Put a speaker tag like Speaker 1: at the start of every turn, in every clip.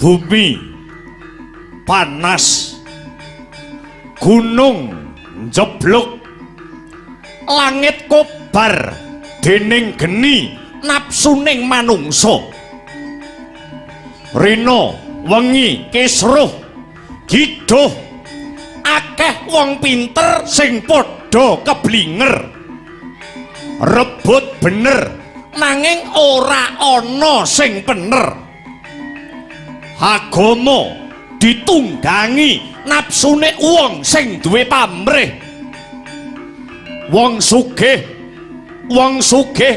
Speaker 1: Bumi panas, gunung njebluk, langit kobar dening geni napsuning manungsa. Rina wengi kisruh giduh akeh wong pinter sing padha keblinger rebut bener nanging ora ana sing bener. Agama ditunggangi napsune wong sing duwe pamrih. Wong sugih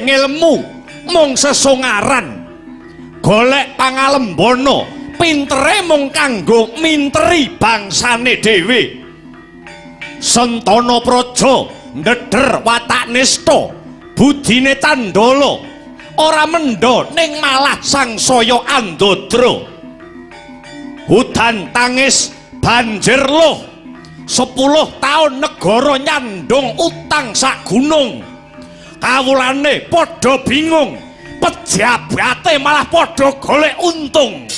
Speaker 1: ngilmu mung sesongaran golek pangalembana pintere mung kanggo minteri bangsane dhewe. Sentana Praja ndeder watak nista budine Candala ora mendha ning malah sangsaya andodra. Udan tangis banjir loh 10 taun negara nyandung utang sak gunung. Kawulane padha bingung, pejabate malah padha golek untung.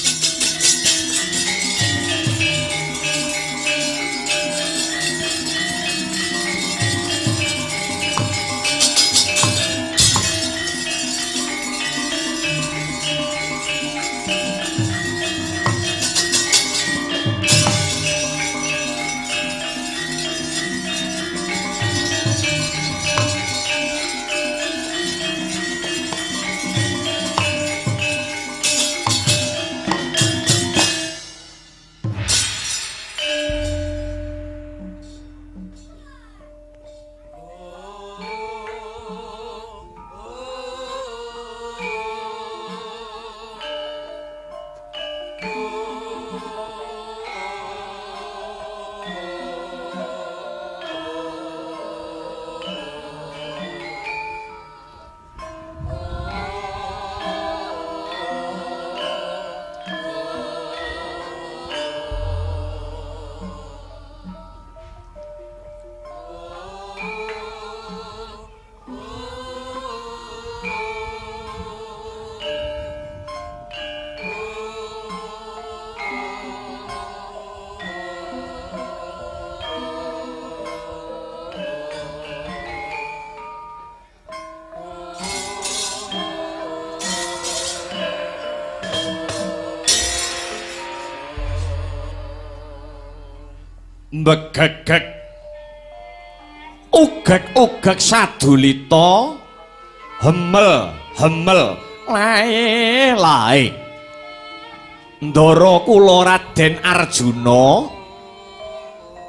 Speaker 1: Begegek ugek sadulita hemel lae ndara kula Raden Arjuna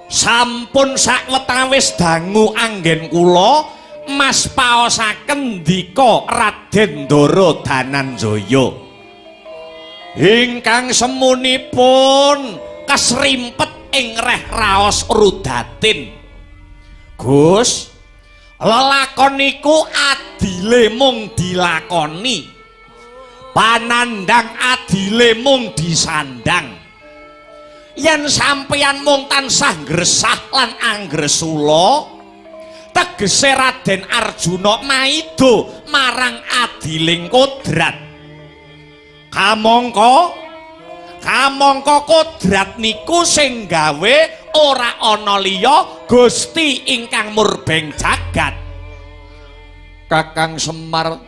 Speaker 1: sampun sawetawis dangu anggen kula mas paosaken ndika Raden Ndara Dananjaya ingkang semunipun kesrimpet ing reh raos rudatin. Gus, lelakon niku adile mung dilakoni, panandang adile mung disandang. Yen sampeyan mung tansah ngresah lan anggresula, tegese Raden Arjuna maido marang adiling kodrat. Kamangka kodrat niku sing gawe ora ana liya Gusti ingkang murbeng jagat. Kakang Semar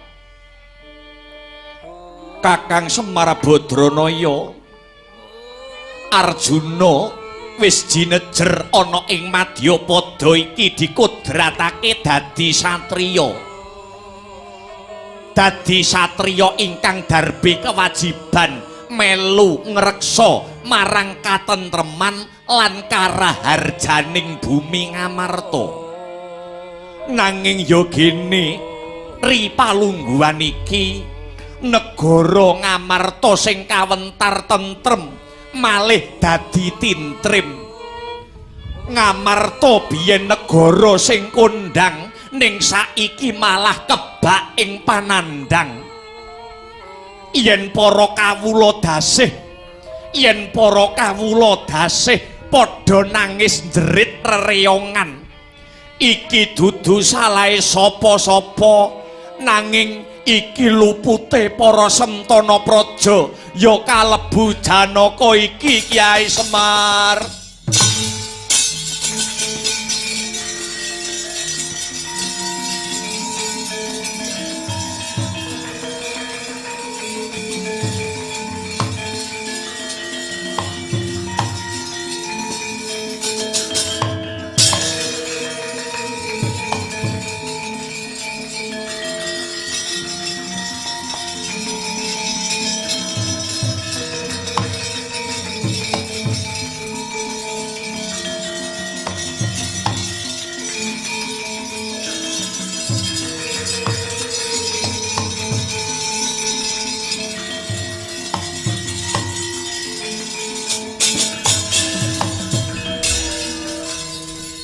Speaker 1: Badranaya, Arjuna wis jinejer ana ing Madyapada iki dikodratake dadi satriya. Dadi satriya ingkang darbe kewajiban melu ngreksa marang katentreman lan karaharjaning bumi Ngamarta. Nanging ya gene ripalungguhan iki negara Ngamarta sing kawentar tentrem malih dadi tintrim. Ngamarta biyen negara sing kondang ning saiki malah kebak ing panandang. Yen para kawula dasih padha nangis jerit rereyongan, iki dudu salahe sapa-sapa, nanging iki lupute para Sentana Praja, ya kalebu Janaka iki Kyai Semar.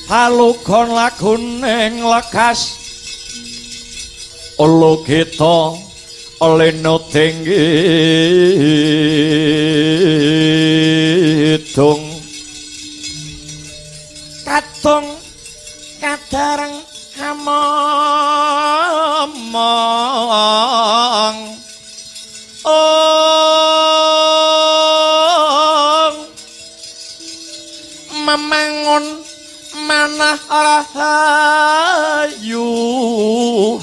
Speaker 1: halugon laguning lekas olo kita leno tinggi dong kadong kadareng amomong memangun manah rahayu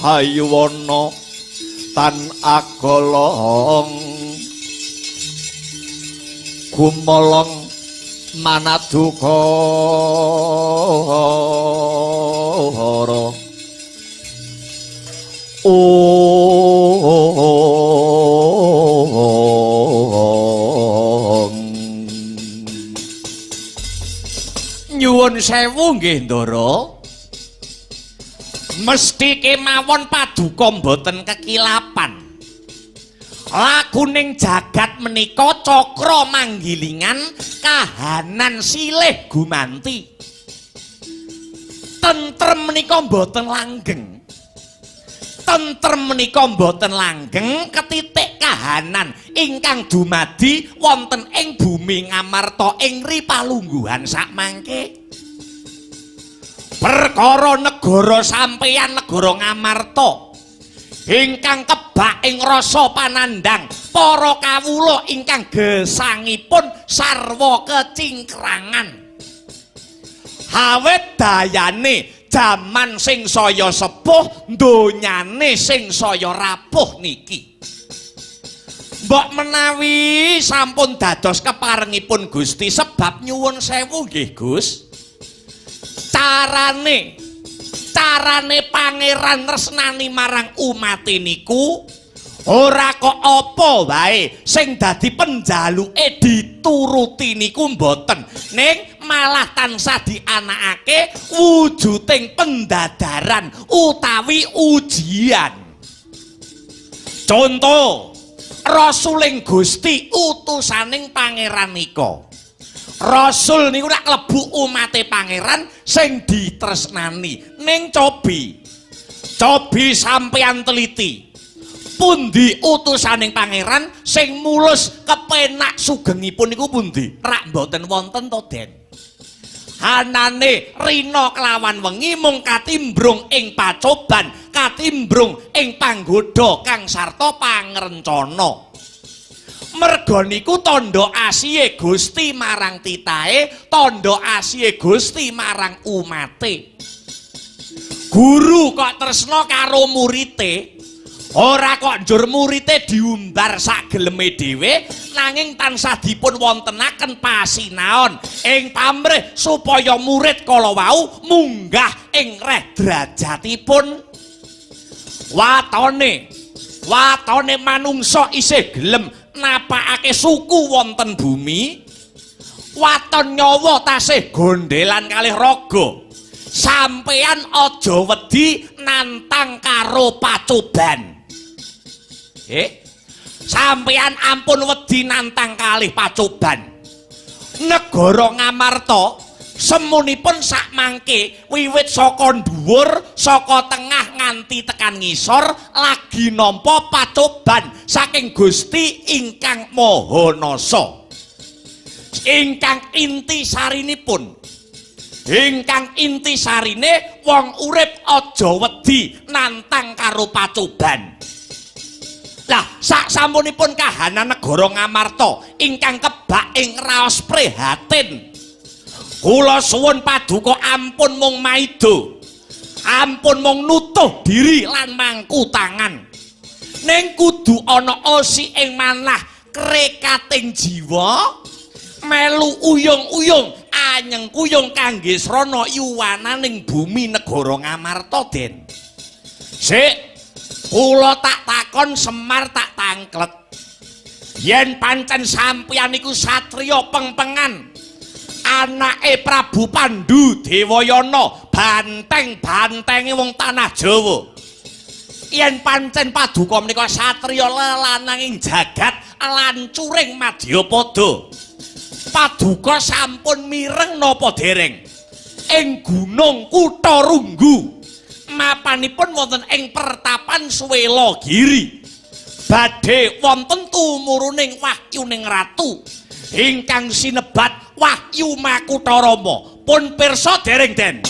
Speaker 1: hayuwana tan agolong gumolong manadukara nyuwun sewu nggih Ndara mesti kemawon paduka mboten kekilapan laguning jagat menika cakra manggilingan kahanan silih gumanti tentrem menika mboten langgeng ketitik kahanan ingkang dumadi wonten ing bumi Ngamarta ing ripalungguhan sakmangke perkara negara sampeyan negara Ngamarta ingkang kebak ing rasa panandang para kawula ingkang gesangipun sarwa kecingkrangan awet dayane jaman sing saya sepuh donyane sing saya rapuh niki mbok menawi sampun dados keparengipun Gusti sebab nyuwun sewu nggih Gus carane pangeran tresnani marang umat niku ora kok apa wae sing dadi penjaluke dituruti niku mboten ning malah tansah dianakake wujuding pendadaran utawi ujian contoh rasuling Gusti utusaning pangeran nika rasul niku rak klebu umate pangeran sing ditresnani ning cobi sampeyan teliti pundi utusaning pangeran sing mulus kepenak sugengipun niku pundi rak mboten wonten to Den anane rina kelawan wengi mung katimbrung ing pacoban katimbrung ing panggoda kang sarta pangrencana merga niku tandha asihe Gusti marang titahe tandha asihe Gusti marang umate guru kok tresna karo murite ora kok njur murite diumbar sak geleme dhewe nanging tansah dipun wontenaken pasinaon ing pamrih supaya murid kala wau munggah ing reh derajatipun watone manungsa isih gelem napakake suku wonten bumi waton nyawa tasih gondelan kalih raga sampeyan aja wedi nantang karo pacoban sampeyan ampun wedi nantang kalih pacoban negara Ngamarta semunipun sakmangke wiwit saka dhuwur saka tengah nganti tekan ngisor lagi nampa pacoban saking Gusti ingkang Maha Nasa ingkang inti sarine wong urip aja wedi nantang karo pacoban lah sak sampunipun kahanan negara Ngamarta ingkang kebak ing raos prihatin kula suwun paduka ampun mung maido ampun mung nutuh diri lan mangku tangan ning kudu ana osi ing manah krekating jiwa melu uyung-uyung anyeng kuyung kangge srana yuwananing bumi negara Ngamarta Den sik kula tak takon Semar tak tangklet yen pancen sampeyan iku satriya pengpengan anake Prabu Pandhu Dewayana banteng-bantenge wong tanah Jawa yen pancen paduka menika satriya lelananging jagat lancuring Madyapada paduka sampun mireng napa dereng ing Gunung Kutarunggu. Mapanipun wonten ing Pertapan Swela Giri. Badhe wonten tumuruning wahyuning ratu ingkang sinebat Wahyu Makutarama. Pun pirsa dereng Den.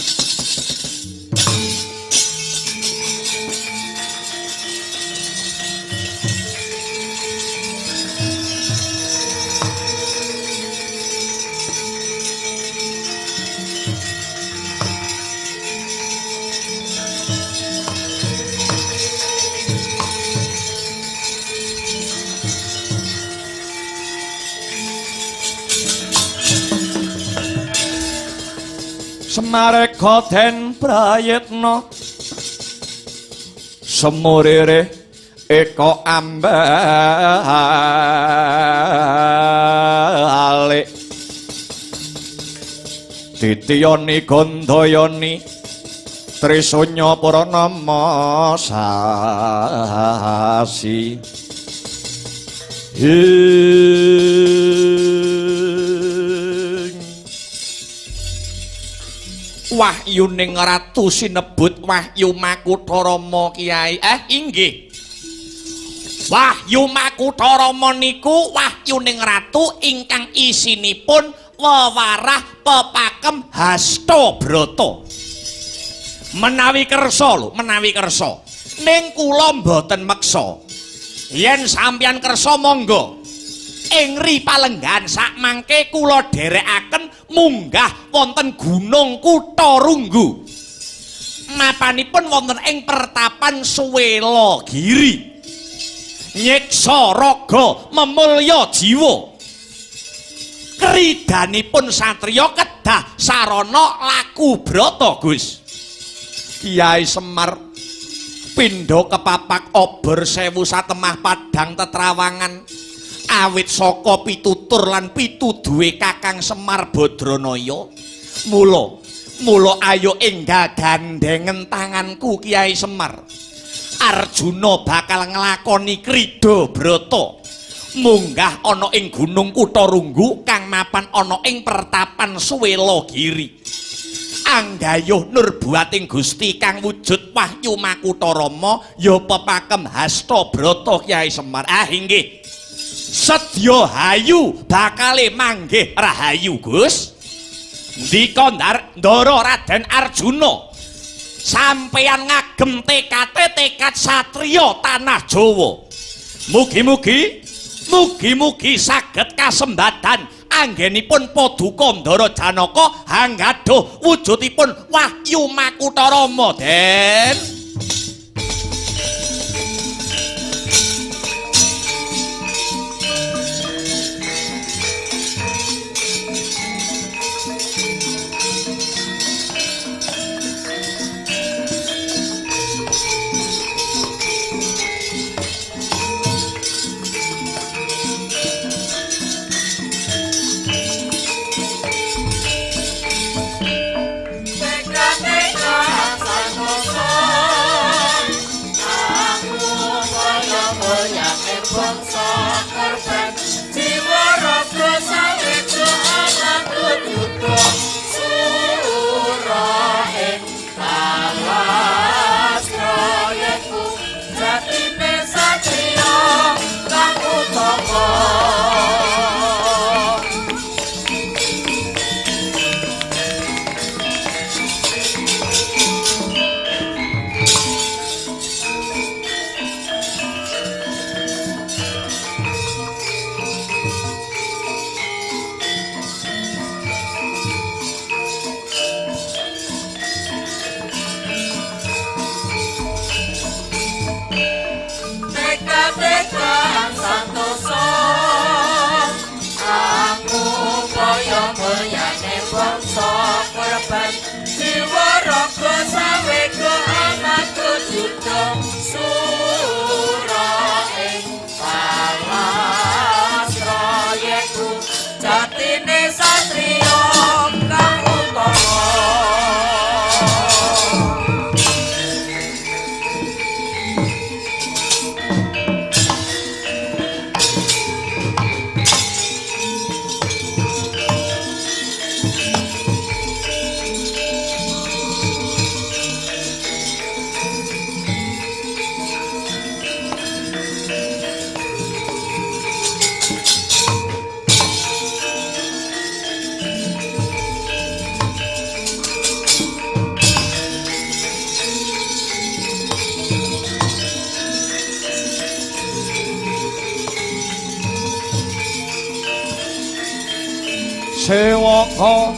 Speaker 2: Semareka den prayitna semurire eka ambalik ditiyoni gandayani Trisunya Purnama sasi
Speaker 1: Wahyuning ratu sinebut Wahyu Makutarama Kiai. Inggih. Wahyu Makutarama niku wahyuning ratu ingkang isinipun wewarah pepakem Hastabrata. Menawi kersa lho, menawi kersa. Ning kula mboten meksa. Yen sampeyan kersa monggo. Ing Ripalenggan sakmangke kula dherekaken munggah wonten Gunung Kutarunggu. Mapanipun wonten ing Pertapan Swela Giri. Nyiksa raga memulya jiwa. Kridanipun satriya kedah sarana laku brata, Gus. Kiai Semar pindha kepapak obor 1000 satemah padang tetrawangan. Awit saka pitutur lan pituduhe Kakang Semar Badranaya. Mula ayo enggal gandengen tanganku Kiai Semar. Arjuna bakal nglakoni krida brata munggah ana ing Gunung Kutarunggu kang mapan ana ing Pertapan Swela Giri. Anggayuh nurbuating Gusti kang wujud Wahyu Makutarama ya pepakem Hastabrata Kiai Semar. Inggih. Sedya hayu bakale manggih rahayu, Gus. Ndika Ndara Raden Arjuna sampeyan ngagem tekad satriya tanah Jawa. Mugi-mugi saged kasembadan anggenipun Paduka Ndara Janaka hanggaduh wujudipun Wahyu Makutarama, Den.
Speaker 3: Teka-teka santoso
Speaker 2: sewaka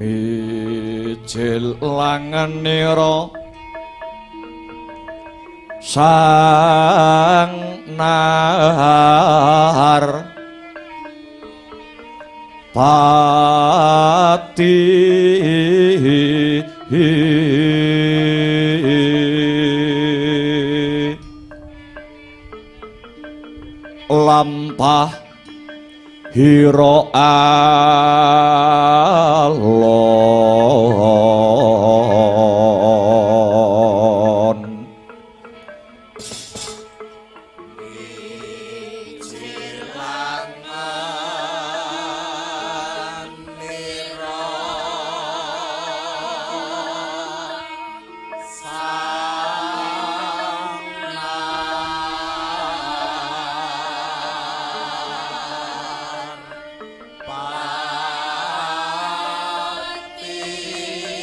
Speaker 2: mijil langenira sang nahar pati lampah hira alon
Speaker 3: Pati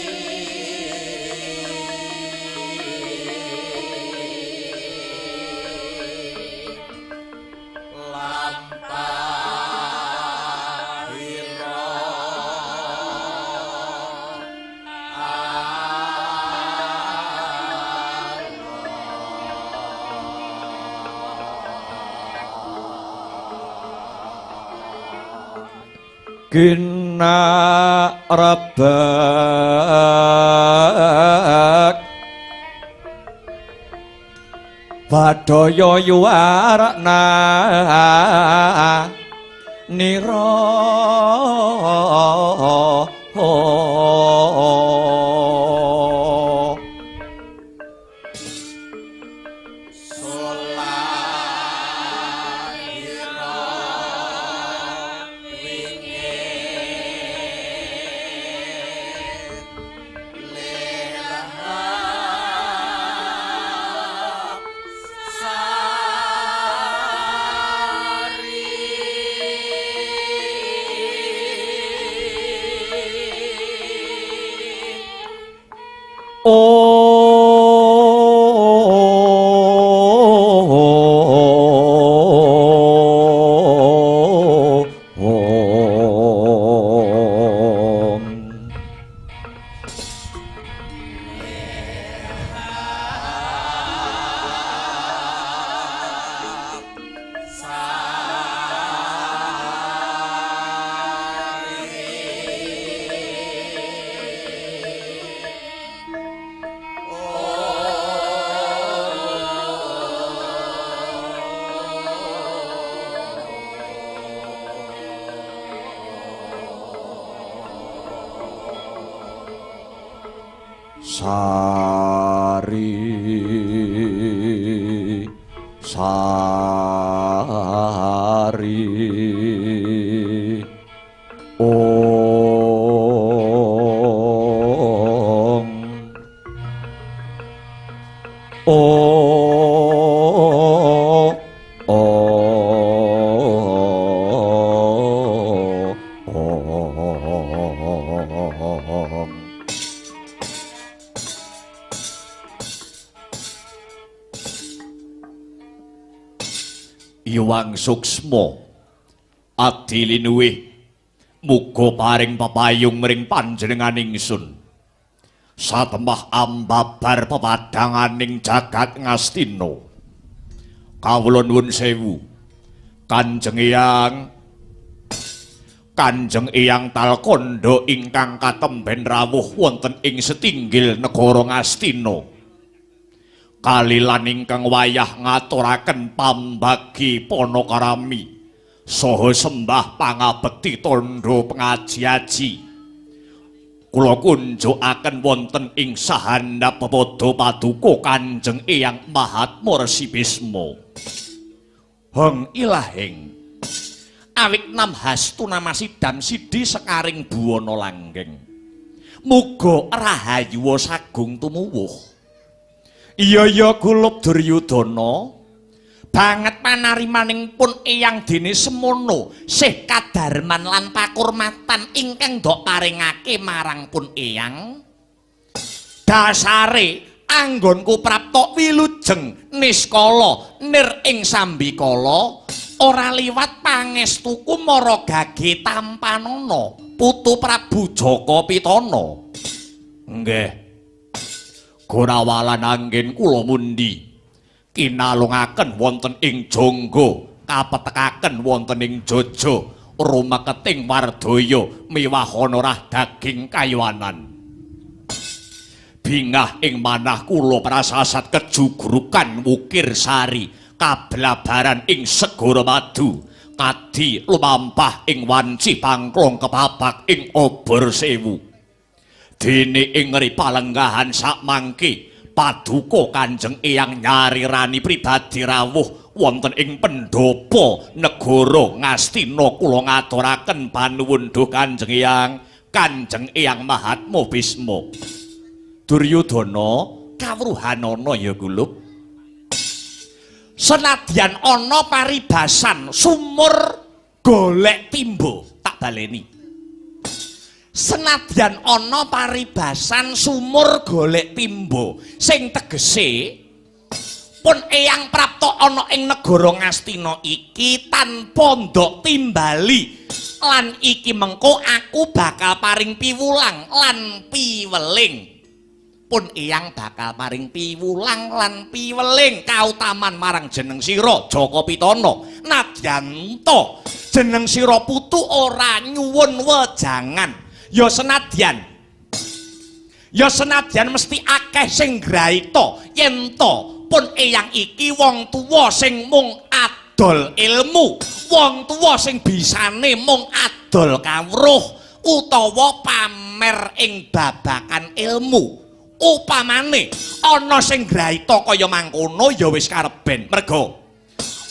Speaker 2: ginarebak badaya yuwarna nira sari Iwang suksma adilinuwih muga paring pepayung mring panjenenganing ingsun satemah ambabar pepadanganing jagat Ngastina kawula nuwun sewu Kanjeng Eyang Talkanda ingkang katemben rawuh wonten ing setinggil negara Ngastina kalilan ingkang wayah ngaturaken pambagi panakarami saha sembah pangabekti tandha pengaji-aji kula kunjukaken wonten ing sahandhap pepada paduka Kanjeng Eyang Mahatma Resi Bisma Hang Ilahing awik namhastu namasidam sidi sekaring buwana langgeng muga rahayu sagung tumuwuh. Iya kulup Duryudana banget panarimaning pun Eyang dene semono sih kadarman lan pakurmatan ingkang ndok paringake marang pun Eyang dasare anggonku prapta wilujeng niskala nir ing sambikala ora liwat pangestuku Maragage Tampanana putu Prabu Jaka Pitana nggih Gorawalan anggen kula mundi kinalungaken wonten ing Jangga kapetekaken wonten ing Jaja rumeketing Wardaya miwah honorah daging kayuanan bingah ing manah kula prasasat kejugrukan Wukir Sari kablabaran ing Segara Madu kadi lumampah ing wanci pangklong kepabak ing Obor Sewu dene ing ripalenggahan sakmangke paduka Kanjeng Eyang nyarirani pribadi rawuh wonten ing pendhapa negara Ngastina kula ngaturaken panuwun dhumateng Kanjeng Eyang Mahatma Bisma Duryudana kawruhanana ya kulup senadyan ana paribasan sumur golek timba tak baleni senadyan ana paribasan sumur golek timba sing tegese pun Eyang prapta ana ing negara Ngastina iki tanpa ndok timbali lan iki mengko aku bakal paring piwulang lan piweling pun Eyang bakal paring piwulang lan piweling kautaman marang jeneng sira Jaka Pitana nadyan to jeneng sira tutu ora nyuwun wejangan. Ya senadyan mesti akeh sing graita yen to pun eyang iki wong tuwa sing mung adol ilmu, wong tuwa sing bisane mung adol kawruh utawa pamer ing babakan ilmu. Upamane ana sing graita kaya mangkono ya wis kareben.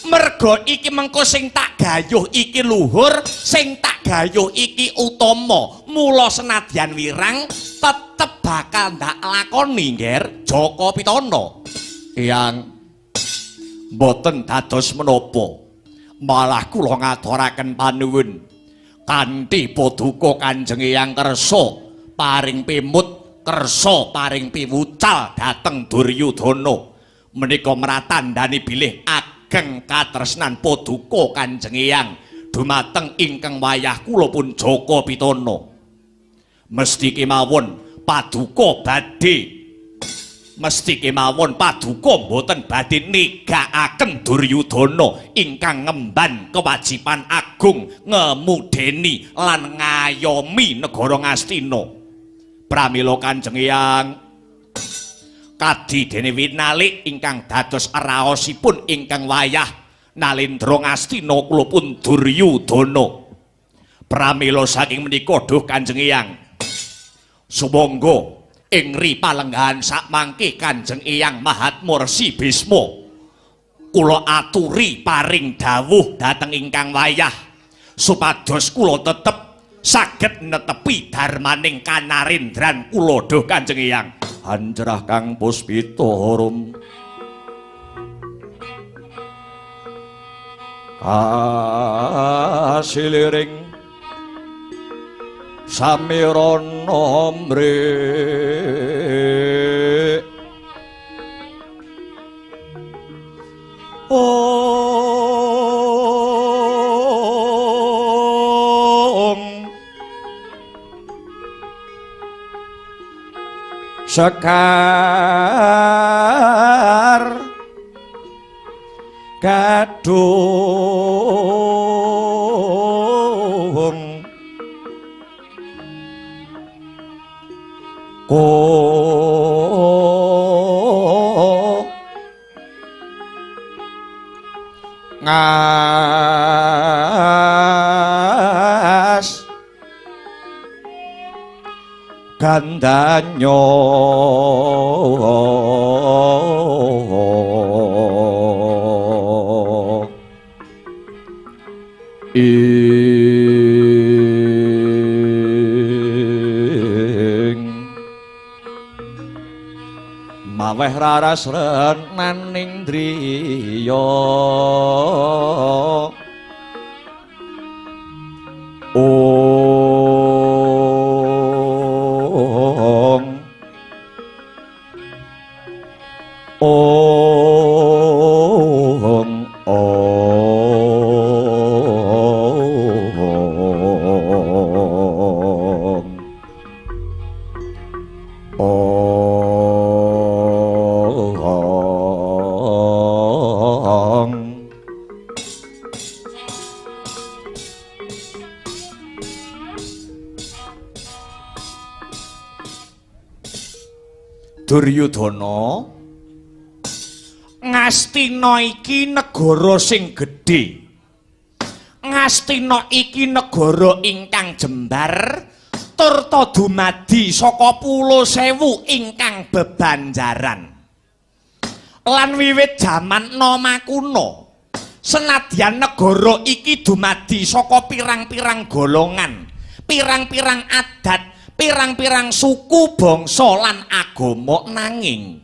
Speaker 2: Mergo iki mengko sing tak gayuh iki luhur, sing tak gayuh iki utama. Mula senadyan wirang tetep bakal ndak lakoni ngger Jaka Pitana. Eyang mboten dados menapa. Malah kula ngaturaken panuwun kanthi paduka Kanjeng Eyang kersa paring pimut, kersa paring piwucal dhateng Duryudana. Menika mratandani bilih ageng katresnan paduka Kanjeng Eyang dumateng ingkang wayah kula pun Jaka Pitana. Mesti kemawon paduka mboten badhe negakaken Duryudana ingkang ngemban kewajiban agung ngemudeni lan ngayomi negara Ngastina. Pramila Kanjeng Eyang kadi dene winalik ingkang dados raosipun ingkang wayah Nalendra Ngastina kula pun Duryudana. Pramila saking menika duh Kanjeng Eyang, sumangga ing ripalenggahan sakmangke Kanjeng Eyang Mahatmursi Bisma kula aturi paring dawuh dhateng ingkang wayah supados kula tetep saged netepi darmaning kanarendran kula duh Kanjeng Eyang. Hanjrah Kang Puspita Harum kasiliring samirana mrih Sekar kadung ngas gandanya ing maweh raras renaning driya Duryudana, Ngastina iki negara sing gedhe. Ngastina iki negara ingkang jembar turta dumadi saka Pulo Sewu ingkang bebanjaran. Lan wiwit jaman Nama kuna, senadyan negara iki dumadi saka pirang-pirang golongan, pirang-pirang adat, pirang-pirang suku bangsa lan agama, nanging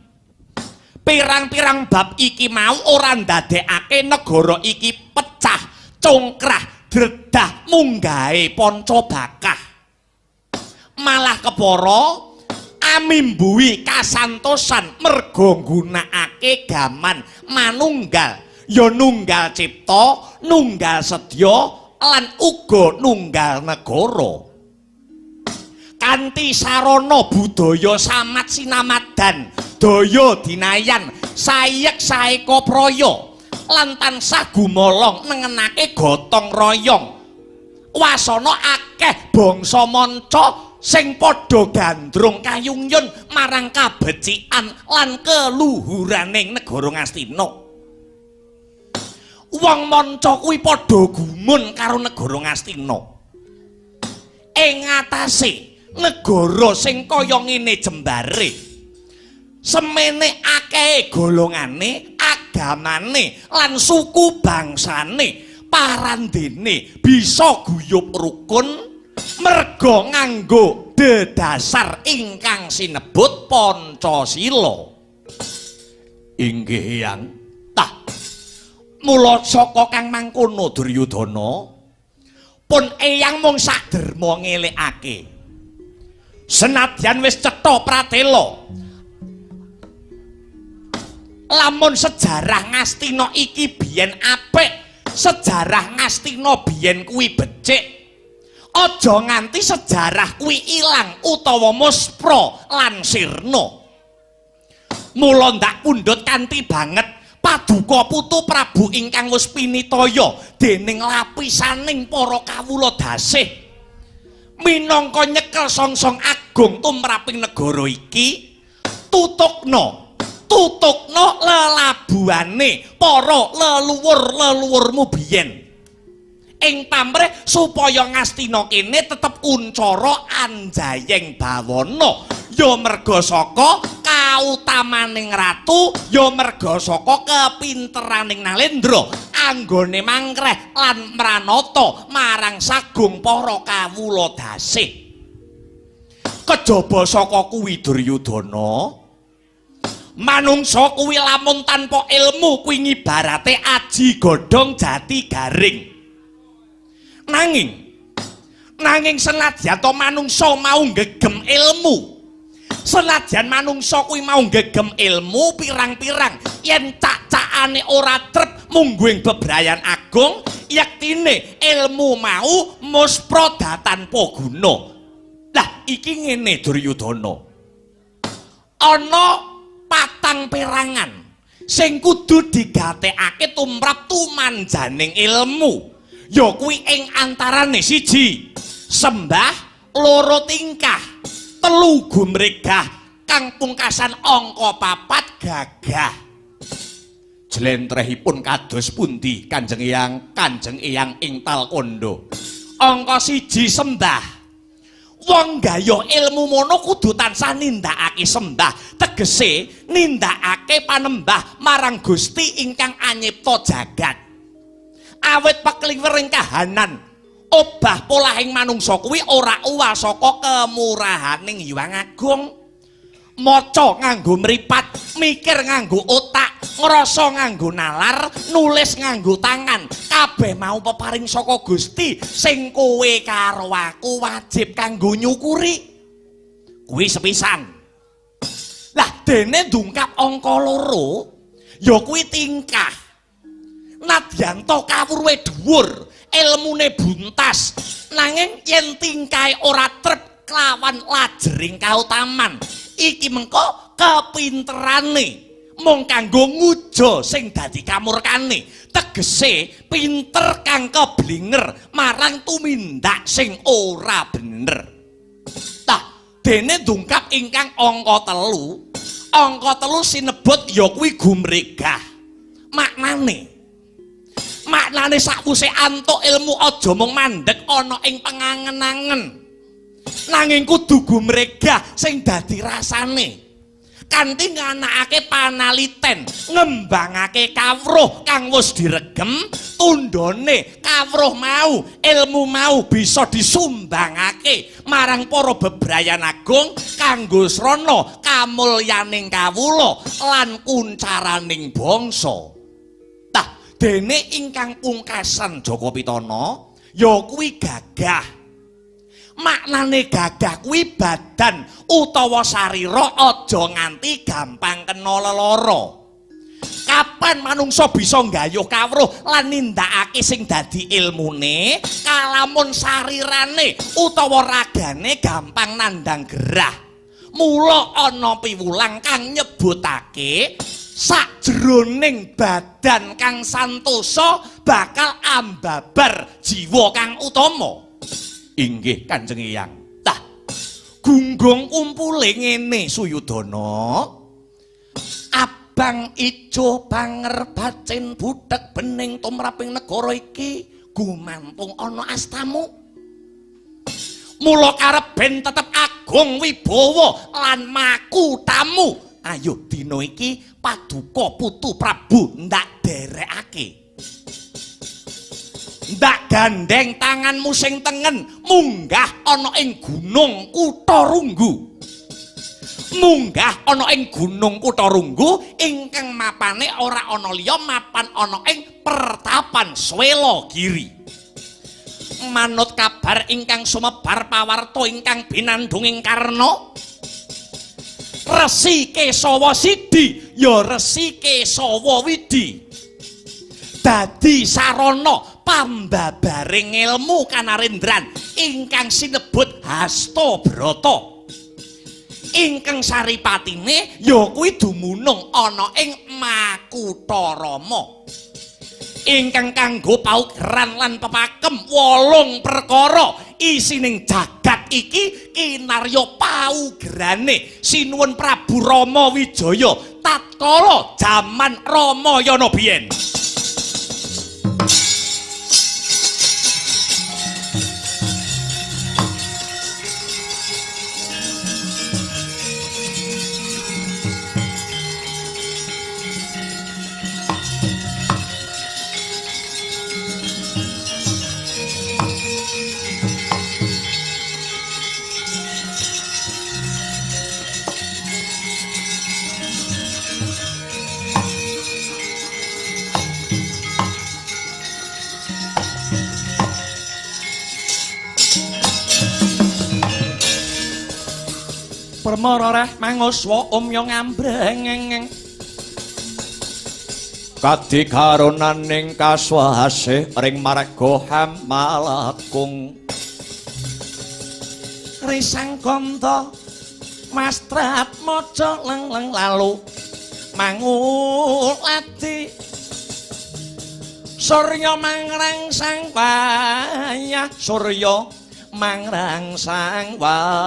Speaker 2: pirang-pirang bab iki mau ora ndadekake negara iki pecah, congkrah, dredah munggahe panca bakah. Malah kepara amimbuhi kasantosan merga nggunakake gaman manunggal, ya nunggal cipta, nunggal sedya lan uga nunggal negara. Kanthi sarana budaya samat sinamadan, daya dinayan, sayek saeka praya lan tansah gumolong nengenake gotong royong wasana akeh bangsa manca sing padha gandrung kayungyon marang kabecikan lan keluhuraning negara Ngastina. Wong manca kuwi padha gumun karo negara Ngastina. Ing ngatasé negara sing kaya ngene jembare, semene akeh golongane, agamane lan suku bangsane, parandene bisa guyub rukun merga nganggo dedasar ingkang sinebut Pancasila. Inggih Hyang. Tah. Mula saka kang mangkono Duryudana pun eyang mung saderma ngelekake. Senadyan wis cetha pratela, lamun sejarah Ngastina iki biyen apik, sejarah Ngastina biyen kuwi becik, aja nganti sejarah kuwi ilang utawa muspra lan sirna. Mula ndak pundhut kanthi banget paduka putu Prabu ingkang wis pinitaya dening lapisaning para kawula dasih minangka nyekel songsong agung tumraping negara iki, tutukna lelabuhane para leluhur-leluhurmu biyen ing pamrih supaya Ngastina kene tetep kuncara anjayeng bawana, ya merga saka kautamaning ratu, ya merga saka kepinteraning Nalendra anggone mangkreh lan mranata marang sagung para kawula dasih. Kejaba saka kuwi Duryudana, manungsa kuwi lamun tanpa ilmu kuwi ngibarate aji godhong jati garing. Nanging senadyan to manungsa mau gegem ilmu, senajan manungsa kuwi mau gegem ilmu pirang-pirang yen cacakane ora trep mungguing bebrayan agung, yektine ilmu mau muspra tanpa guna. Lah iki ngene Duryudana, ana patang perangan sing kudu digatekake tumrap tumanjaning ilmu. Ya kuwi ing antarane siji sembah, loro tingkah, telu gumregah, kang pungkasan angka 4 gagah. Jlentrehipun kados pundi Kanjeng Eyang ing Talkondo? Angka 1 sembah. Wong gayuh ilmu mono kudu tansah nindakake sembah, tegese nindakake panembah marang Gusti ingkang anyipta jagat. Awit pakliwering kahanan obah polahing manungsa kuwi ora uwah saka kemurahaning Hyang Agung. Maca nganggo mripat, mikir nganggo otak, ngrasa nganggo nalar, nulis nganggo tangan, kabeh mau peparing saka Gusti sing kowe karo aku wajib kanggo nyukuri. Kuwi sepisan. Lah dene ndungkap angka 2 ya kuwi tingkah. Nadyan to kawruhe dhuwur, ilmune buntas, nanging yen tingkahe ora trep kelawan lajering kautaman, iki mengko kepinterane mung kanggo nguja sing dadi kamurkane, tegese pinter kang keblinger marang tumindak sing ora bener. Tah dene ndungkap ingkang angka 3, angka 3 sinebut ya kuwi gumregah. Maknane sakwise antuk ilmu aja mung mandheg ana ing pengangen-angen, nanging kudu gumregah sing dadi rasane, kanthi nganakake panaliten, ngembangake kawruh kang wis diregem, tundhone kawruh mau, ilmu mau bisa disumbangake marang para bebrayan agung kanggo srana kamulyaning kawula lan kuncaraning bangsa. Dene ingkang pungkasan Jaka Pitana ya kuwi gagah. Maknane gagah kuwi badan utawa sarira aja nganti gampang kena lelara. Kapan manungsa bisa nggayuh kawruh lan nindakake sing dadi ilmune, kalamun sarirane utawa ragane gampang nandang gerah. Mula ana piwulang kang nyebutake sajroning badan kang santosa bakal ambabar jiwa kang utama.
Speaker 1: Inggih Kanjeng Eyang. Tah, gunggung kumpule ngene Suyudana. Abang ijo banger bacin buthek bening tumraping negara iki gumantung ana astamu. Mula karep ben tetep agung wibawa lan makutamu. Ayo dina iki paduka putu Prabu ndak derekake. Ndak gandeng tanganmu sing tengen munggah ana ing gunung Kutarunggu. Munggah ana ing gunung Kutarunggu ingkang mapane ora ana liya mapan ana ing pertapan Swelagiri. Manut kabar ingkang sumebar pawarta ingkang binandunging Karna, Resi Kesawa Sidi ya Resi Kesawa Widi dadi sarana pambabaring ilmu kanarendran ingkang sinebut Hastabrata. Ingkang saripatine ya kuwi dumunung ana ing Makutarama. Ingkang kanggo paugeran lan pepakem 8 perkara isining jagat iki kinarya paugerane sinuwun Prabu Rama Wijaya tatkala jaman Ramayana biyen. Permara reh manguswa umya ngambreng. Kadikaronaning kaswahase ring marga Hamalakung. Risang Ganda Mastrat maca leng-leng lalu mangulati Surya mangrangsang wayah Surya mangrangsang wayah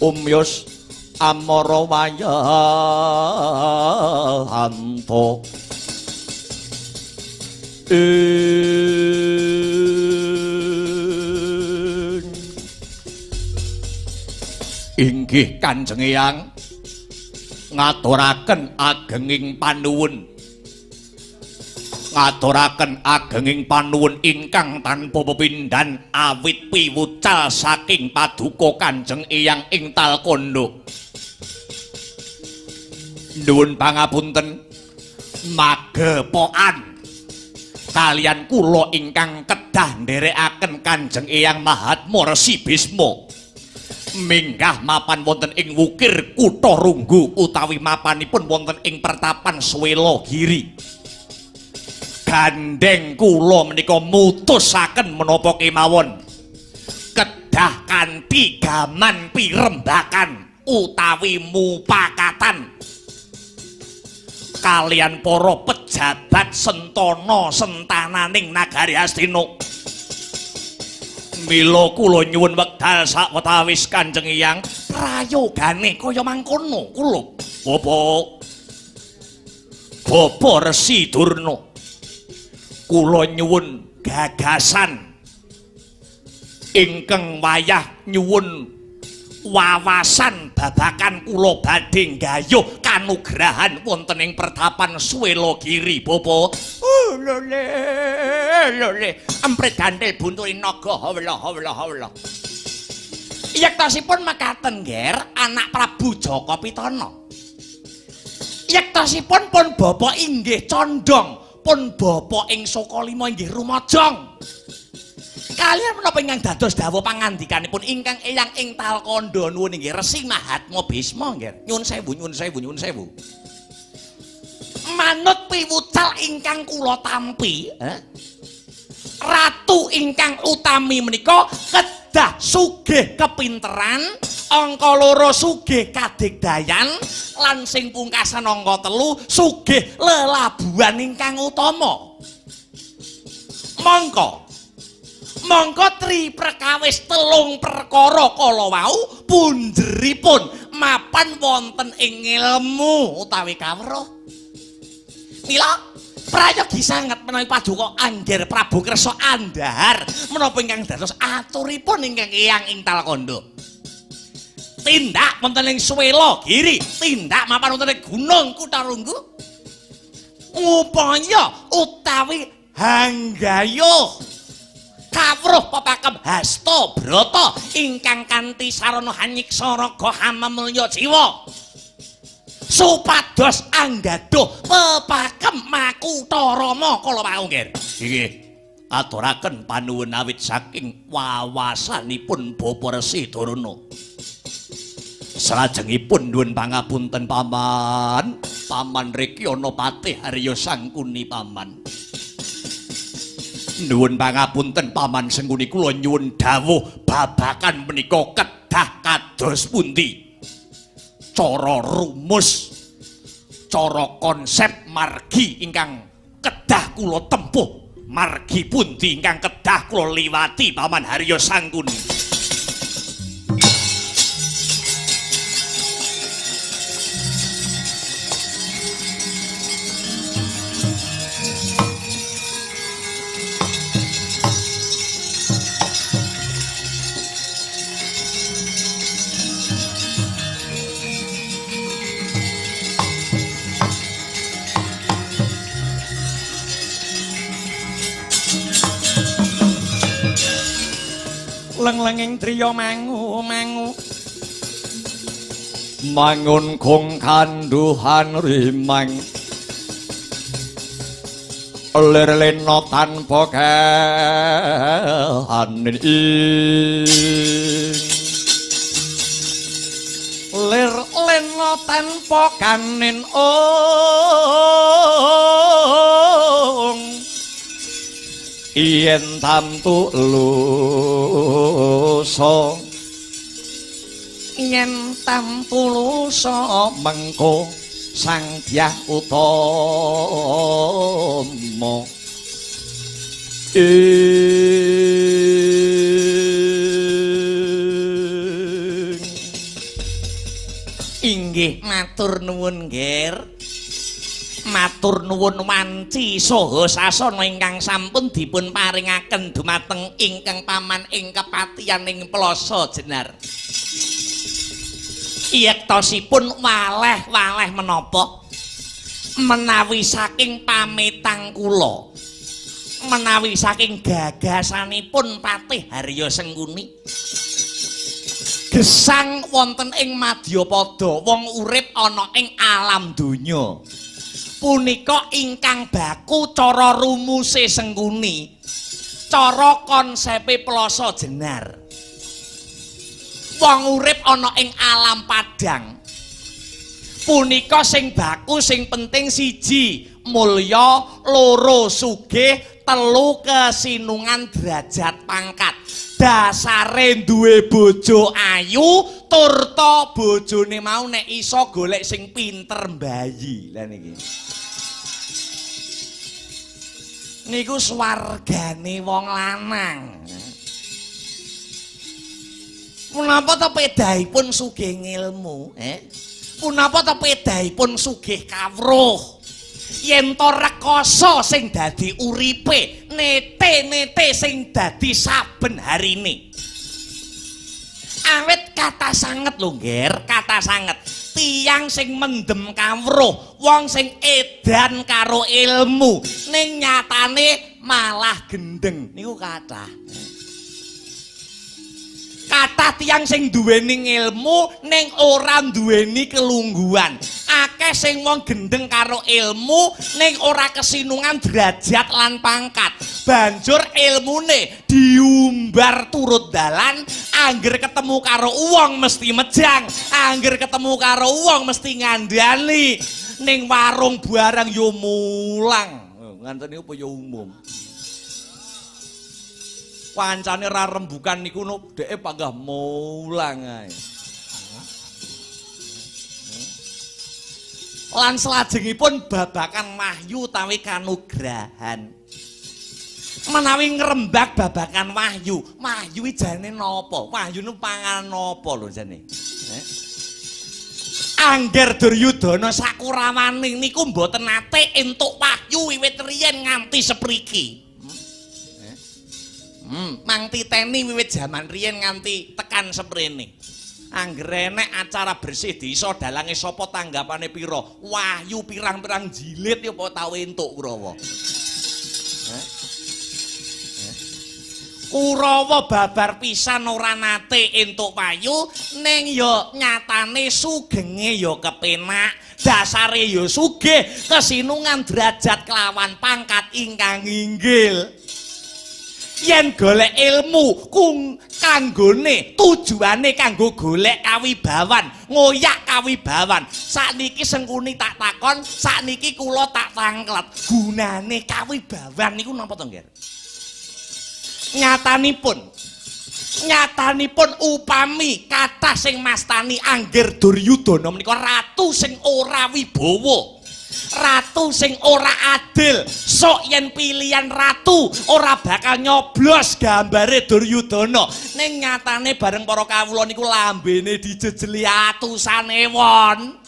Speaker 1: Umyus amara wayahanto inggih Kanjeng Eyang ngaturaken agenging panuwun ingkang tanpa pepindhan awit piwucal saking paduka Kanjeng Eyang ing Talkanda. Nuwun pangapunten magepokan kalian kula ingkang kedah nderekaken Kanjeng Eyang Mahatma Resi Bisma minggah mapan wonten ing wukir Kutarunggu utawi mapanipun wonten ing pertapan Swelagiri. Gandeng kula menika mutusaken menapa kemawon kedah kanthi gaman pirembakan utawi mupakatan kalian para pejabat sentana sentananing nagari Hastina. Mila kula nyuwun wekdal sawetawis Kanjeng Eyang prayogane kaya mangkono kula Bapak Resi Durna kula nyuwun gagasan ingkang wayah nyuwun wawasan babakan kula badhe nggayuh kanugrahan wonten ing pertapan Swelagiri Bapa. Lole ampret gantel bunturi naga hawla. Yektosipun mekaten nger anak Prabu Jaka Pitana. Yektosipun pun Bapak inggih condong pun Bapak ing Sokalima inggih rumajang. Kalian menapa ingkang dados dawuh pangandikanipun ingkang Eyang ing Talkanda nuwun inggih Resi Mahatma Bisma nggih. Nyuwun sewu. Manut piwucal ingkang kula tampi, ratu ingkang utami menika kedah sugih kepinteran, angka 2 sugih kadigdayan, lan sing pungkasan angka 3 sugih lelabuhan ingkang utama. Mongko tri perkawis telung perkara kala wau punjeripun mapan wonten ing ilmu utawi kawruh. Mila prayogi sanget menawi paduka Angger Prabu Kersa andhahar menapa ingkang dados aturipun ingkang Eyang ing Talkanda. Tindak wonten ing Swela Giri, tindak mapan wonten ing Gunung Kutarunggu. Upaya utawi hanggayuh kawruh pepakem hasta brata ingkang kanthi sarana hanyiksa raga hamamulya jiwa supados anggaduh pepakem Makutha Rama kala wau nggih. Inggih, aturaken panuwun awit saking wawasanipun Bapa Resi Durna. Salajengipun nuwun pangapunten paman. Paman riki ana patih Harya Sangkuni paman. Nuwun pangapunten paman Sengkuni kula nyuwun dawuh babakan menika kedah kados pundi. Cara rumus, cara konsep margi ingkang kedah kula tempuh, margi pundi ingkang kedah kula liwati paman Harya Sangkuni. Leng-lenging triya mangu mangun kong kanduhan rimang lir-lena tanpa kehanin lir-lena tanpa kanin yen tamtu lusa mengko sang dyah utama inggih matur nuwun Nger. Matur nuwun wanci saha sasana ingkang sampun dipun paringaken dumateng ingkang paman ing kepatihan ing Plasa Jenar. Yektosipun waleh-waleh menapa menawi saking pamitang kula, menawi saking gagasanipun Patih Harya Sengkuni gesang wonten ing Madyapada wong urip ana ing alam donya. Punika ingkang baku cara rumuse Sengkuni, cara konsepe Plasa Jenar. Wong urip ana ing alam padang. Punika sing baku sing penting siji, mulya, loro sugih, telu kesinungan derajat pangkat. Dasare duwe bojo ayu, turta bojone mau nek iso golek sing pinter mbayi. Lah niki. Niku swargane wong lanang. Punapa ta pedahipun sugih ngilmu, Punapa ta pedahipun sugih kawruh. Yen to rekoso sing dadi uripe, nete-nete sing dadi saben harine. Awit kata sanget lho, Nger, kata sanget. Tiyang sing mendem kawruh, wong sing edan karo ilmu, ning nyatane malah gendeng. Niku kathah. Kathah tiyang sing duweni ilmu ning ora duweni kelungguhan. Akeh sing wong gendeng karo ilmu ning ora kesinungan derajat lan pangkat. Banjur ilmune diumbar turut dalan, angger ketemu karo wong mesti mejang, angger ketemu karo wong mesti ngandani. Ning warung barang yo mulang. Nganteni apa yo umum. Pancane ra rembukan niku dheke panggah mulang ae. Lan salajengipun babakan wahyu utawi kanugrahan. menawi ngrembak babakan Wahyu. Wahyu iki jane napa? Wahyu nu panganan napa lho jane? Angger Duryudana Sakuramani niku mboten nate entuk wahyu wiwit riyen nganti sepriki. Mang titeni wiwit jaman riyen nganti tekan seprene. Angger enek acara bersih desa dalange sapa tanggapane pira? Wahyu pirang-pirang jilid ya apa tau entuk Kurawa. Kurawa babar pisan ora nate entuk payu ning ya nyatane sugenge ya kepenak dasare ya sugih kesinungan derajat kelawan pangkat ingkang inggil yen golek ilmu kanggone tujuane kanggo golek kawibawan ngoyak kawibawan sakniki Sengkuni tak takon sakniki kula tak tanglet gunane kawibawan niku napa to Ngger? Nyatanipun upami kathah sing mastani Angger Duryudana menika ratu sing ora wibawa, ratu sing ora adil. Sok yen pilihan ratu ora bakal nyoblos gambare Duryudana. Ning nyatane bareng para kawula niku lambene dijejeli atusan ewon.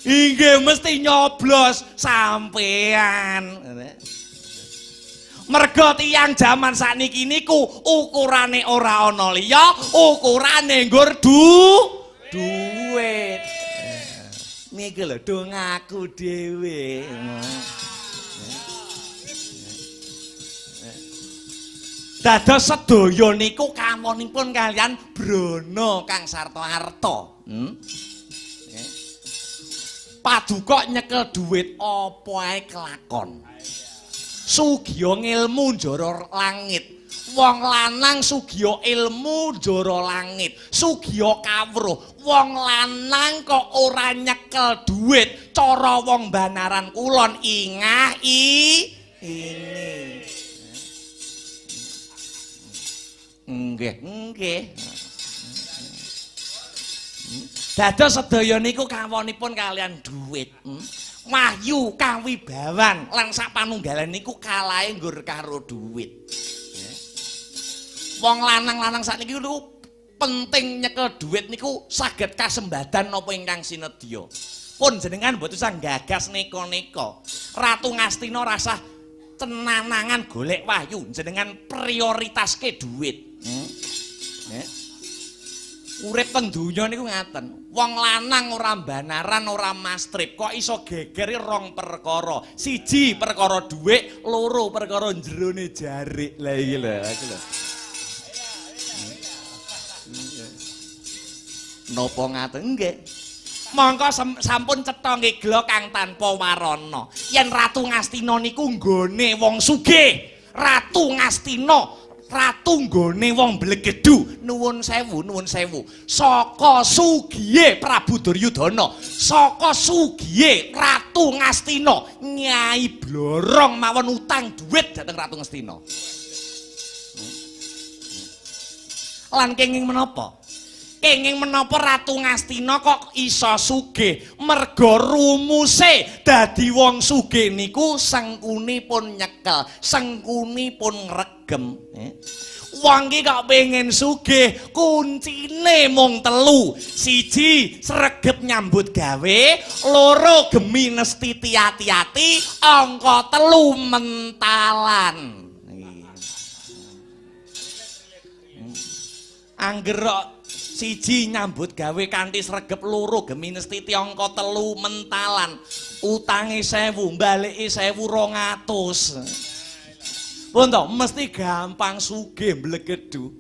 Speaker 1: Inggih mesti nyoblos sampean. Merga tiyang jaman sakniki niku ukurane ora ana liya, ukurane nggur duwit. Niki lho do ngaku dhewe. Dados sedaya niku kamonipun kalian Brana Kang Sartaharta. Paduka nyekel duwit apa ae kelakon. Sugiya ngilmu njara langit. Wong lanang sugiya ilmu njara langit. Sugiya kawruh. Wong lanang kok ora nyekel duit. Cara wong Banaran Kulon ingah ini. Nggih. Dados sedaya niku kawonipun kalian duit. Wahyu kawibawan lan sak panunggalan niku kalahe nggur karo duit. Wong lanang-lanang sakniki niku penting nyekel duit niku saged kasembadan napa ingkang sinedya. Pun jenengan mboten usah gagas neka-neka. Ratu Ngastina rasah cenanangan golek wahyu, jenengan prioritaske duit. Urip pendunya niku ngaten. Wong lanang ora Banaran ora mastrip kok iso gegeri rong perkara. Siji perkara dhuwit, loro perkara jerone jarik. Lah iki lho, aku lho. Napa ngaten nggih? Mongko sampun cetha ngeglo Kang tanpa warana. Yen Ratu Ngastina niku nggone wong sugih. Ratu Ngastina ratu nggone wong Blegedhu. Nuwun sewu. Saka sugihe Prabu Duryudana, saka sugihe Ratu Ngastina, Nyai Blorong mawon utang duit dhateng Ratu Ngastina. Lan kenging menapa? Kenging menapa Ratu Ngastina kok iso sugih? Merga rumuse dadi wong sugih niku Sengkuni pun nyekel, Sengkuni pun ngregem. Wong iki kok pengen sugih, kuncine mung telu. Siji, sregep nyambut gawe, loro gemi nesti ati-ati, angka telu mentalan. Angger siji nyambut gawe kanthi sregep, loro gemi nesti angka telu mentalan. Utange 1000, balike 1200. Pun to mesti gampang sugih Blegedhu.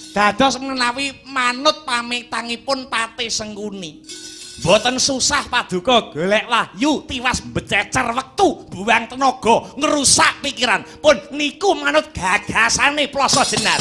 Speaker 1: Dados menawi manut pamitangipun Patih Sengkuni. Mboten susah paduka golek wahyu, tiwas bececer wektu, buang tenaga, ngerusak pikiran. Pun niku manut gagasane Plasa Jenar.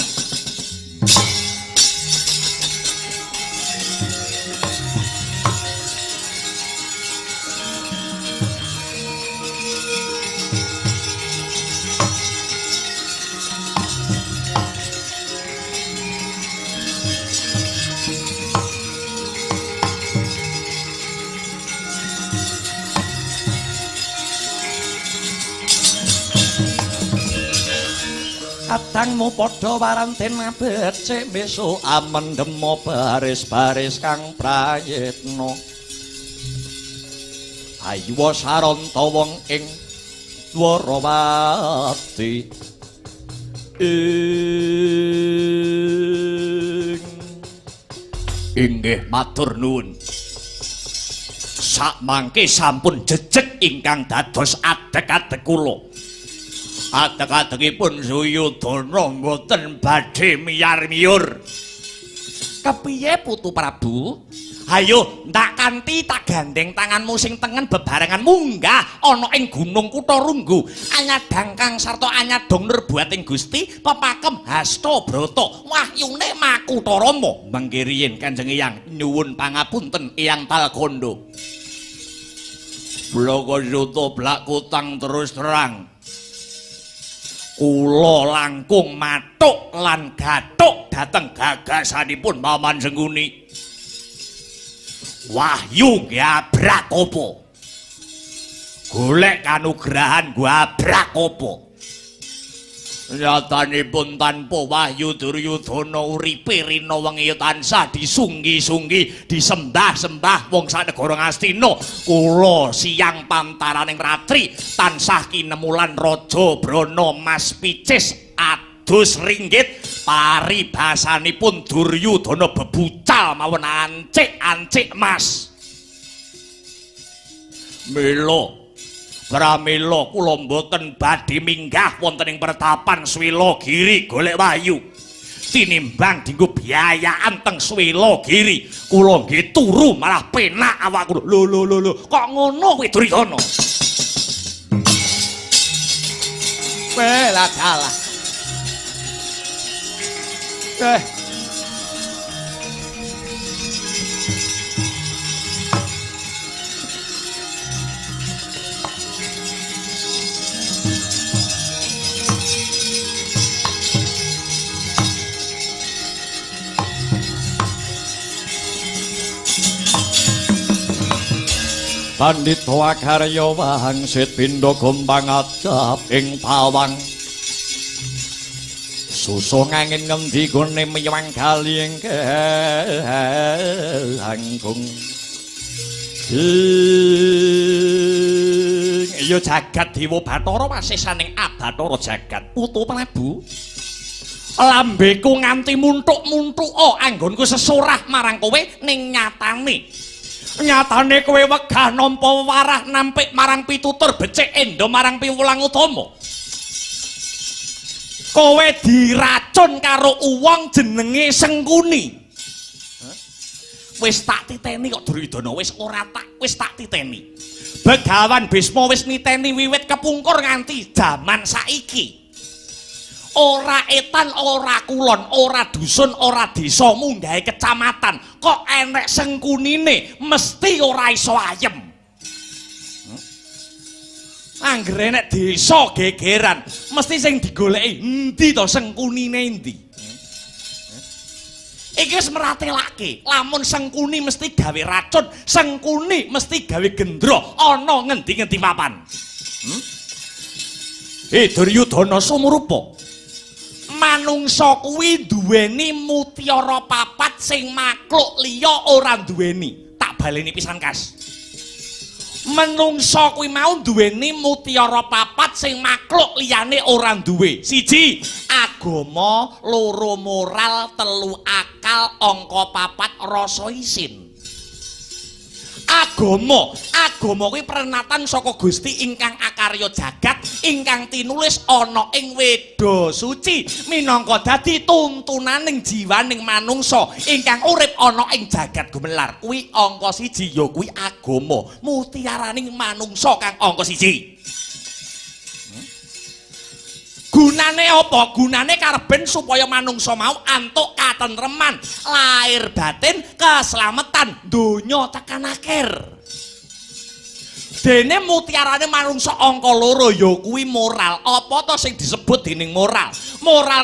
Speaker 2: gedangmu padha waranten becik besok amendemo baris-baris kang prayitna ayuwa saranta wong ing Dwarawati inggih matur nuwun sakmangke sampun jejeg ingkang dados adeg-adeg kula adeg-adegipun Suyudana mboten badhe miyar-miyur kepiye Putu Prabu ayo ndak kanthi tak gandeng tanganmu sing tengen bebarengan munggah ana ing Gunung Kutarunggu anyadang kang sarta anyadong nerbuating Gusti pepakem Hastabrata wahyune Makutarama mangke riyin Kanjeng Eyang nyuwun pangapunten Eyang Talkanda Blaka Suta blak kutang terus terang kula langkung matuk lan gathuk dhateng gagasanipun Paman Sengkuni wahyu ngabrak apa golek kanugrahan ngabrak apa nyatanipun tanpa wahyu Duryudana uripe rina wengi tansah disunggi-sunggi disembah-sembah wong sanegara Ngastina kula siang pantaraning ratri tansah kinemulan Raja Brana Mas Picis adus ringgit paribasanipun Duryudana bebucal mawon ancik-ancik Mas mila pramila kula mboten badhe minggah wonten ing pertapan Swilagiri golek wahyu tinimbang dienggo biayaan teng Swilagiri kula nggih turu malah penak awak kula lho kok ngono kowe Duryudana bela dalah Pandhita Akarya wangsit pindha gombang adhap ing pawang susung angin ngendi gone miwang kali ing anggung ya jagat Dewa Bathara wasisaning Abathara jagat Putu Prabu lambeku nganti muntuk-muntuk anggonku sesorah marang kowe ning nyatane kowe wegah nampa warah nampik marang pitutur becik endo marang piwulang utama kowe diracun karo uwong jenenge Sengkuni wis tak titeni kok Duryudana wis ora wis tak titeni Begawan Bisma wis niteni wiwit kepungkur nganti jaman saiki ora etan, ora kulon, ora dusun, ora desa munggahe kecamatan kok enek Sengkunine mesti ora iso ayem anggere enek desa gegeran mesti sing digoleki endi to Sengkunine endi iki wis meratelake lamun Sengkuni mesti gawe racun Sengkuni mesti gawe gendro ana ngendi-ngendi papan Duryudana sumrupa manungsa kuwi duweni mutiara papat sing makhluk liya ora duweni tak baleni pisan kas menungsa kuwi mau duweni mutiara papat sing makhluk liyane ora duwe siji agama loro moral telu akal angka papat rasa isin agama kuwi pernatan saka Gusti ingkang akarya jagat ingkang tinulis ana ing Weda Suci minangka dadi tuntunaning jiwaning manungsa ingkang urip ana ing jagat gumelar kuwi angka siji ya kuwi agama mutiaraning manungsa kang angka siji gunane apa? Gunane karben supaya manungsa mau antuk katentreman lahir batin keselamatan donya tekan akhir dene mutiarane manungsa angka loro ya kuwi moral apa to sing disebut dening moral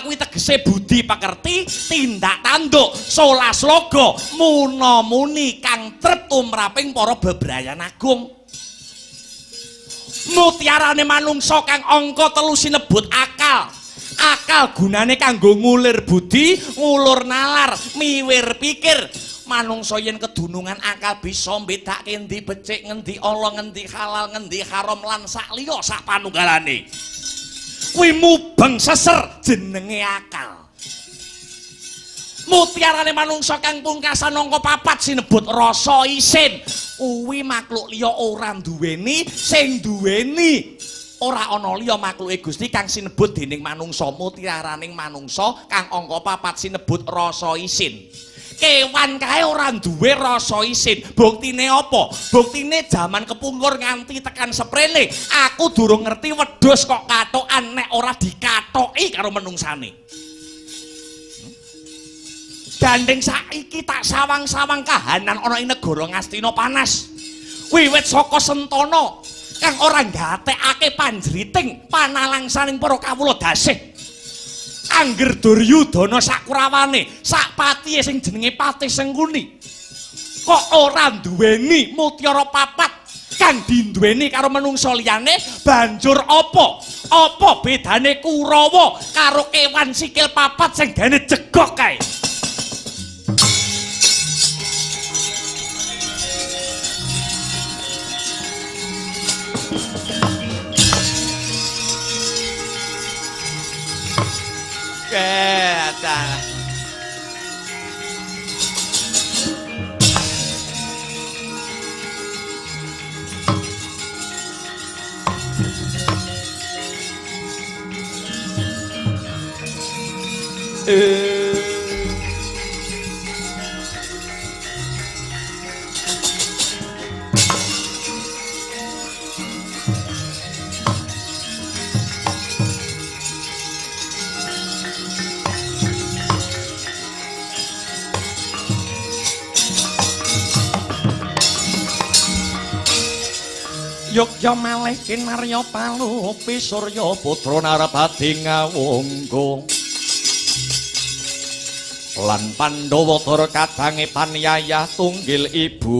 Speaker 2: kuwi tegese budi pekerti tindak tanduk solas logo muna-muni kang trep tumraping para bebrayan agung mutiarane manungsa kang angka telu sinebut akal
Speaker 1: Akal gunane kanggo ngulir budi, ngulur nalar, miwir pikir. Manungsa yen kedunungan akal bisa mbedakake endi becik, ngendi ala, ngendi halal, ngendi haram lan sak liya sak panunggalane. Kuwi mubeng seser jenenge akal. Mutiarane manungsa kang pungkasan angka 4 sinebut rasa isin. Kuwi makhluk liya ora duweni, sing duweni ora ana liya makhluke Gusti kang sinebut dening manungsa. Mutiaraning manungsa kang angka 4 sinebut rasa isin. Kewan kae ora duwe rasa isin. Buktine apa? Buktine jaman kepungkur nganti tekan seprene. Aku durung ngerti wedhus kok katokan nek ora dikatoki karo menungsane. Gandeng saiki tak sawang-sawang kahanan ana ing negara Ngastina panas. Wiwit saka Sentana kang ora gatekake panjriting panalangsaning para kawula dasih. Angger Duryudana sakurawane, sak patihe sing jenenge Patih Sengkuni. Kok ora duweni mutiara 4 kang dinduweni karo menungsa liyane, banjur apa? Apa bedane Kurawa karo kewan sikil 4 sing gane jegok kae? Kedah. Yogya malih kinarya palupi Surya putra Narpati ngawungga lan Pandhawa tur kadange panyayah tunggil ibu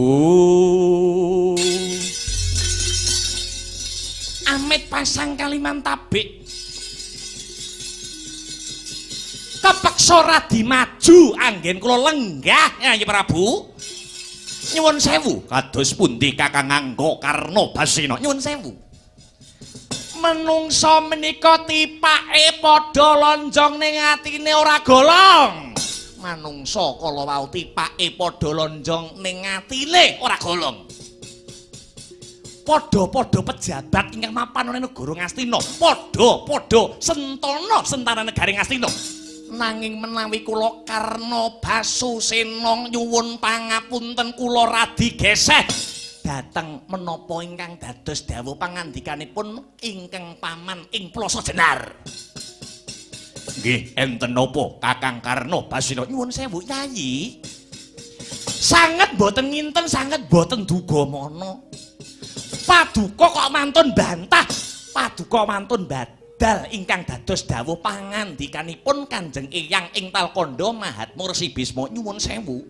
Speaker 1: Amit pasang kaliman tabik kepeksa radi maju anggen kula lenggah Nyai Prabu. Nyuwun sewu, kados pundi Kakang Angga Karna Basena? Nyuwun sewu. Menungsa menika tipake padha lonjong ning atine ora golong. Manungsa kala wau tipake padha lonjong ning atine ora golong. Padha-padha pejabat ingkang mapan ana negara Ngastina, padha-padha sentana sentara negari Ngastina. Nanging menawi kula Karna Basusena nyuwun pangapunten kula radi geseh dhateng menapa ingkang dados dawuh pangandikanipun ingkang paman ing Plasa Jenar. Nggih, enten napa Kakang Karna Basena? Nyuwun sewu Yayi. Sanget boten nginten, sanget boten dugamana. Paduka kok mantun bantah, paduka mantun badal ingkang dados dawuh pangandikanipun Kanjeng Eyang ing Talkanda Mahatmur Si Bisma. Nyuwun sewu.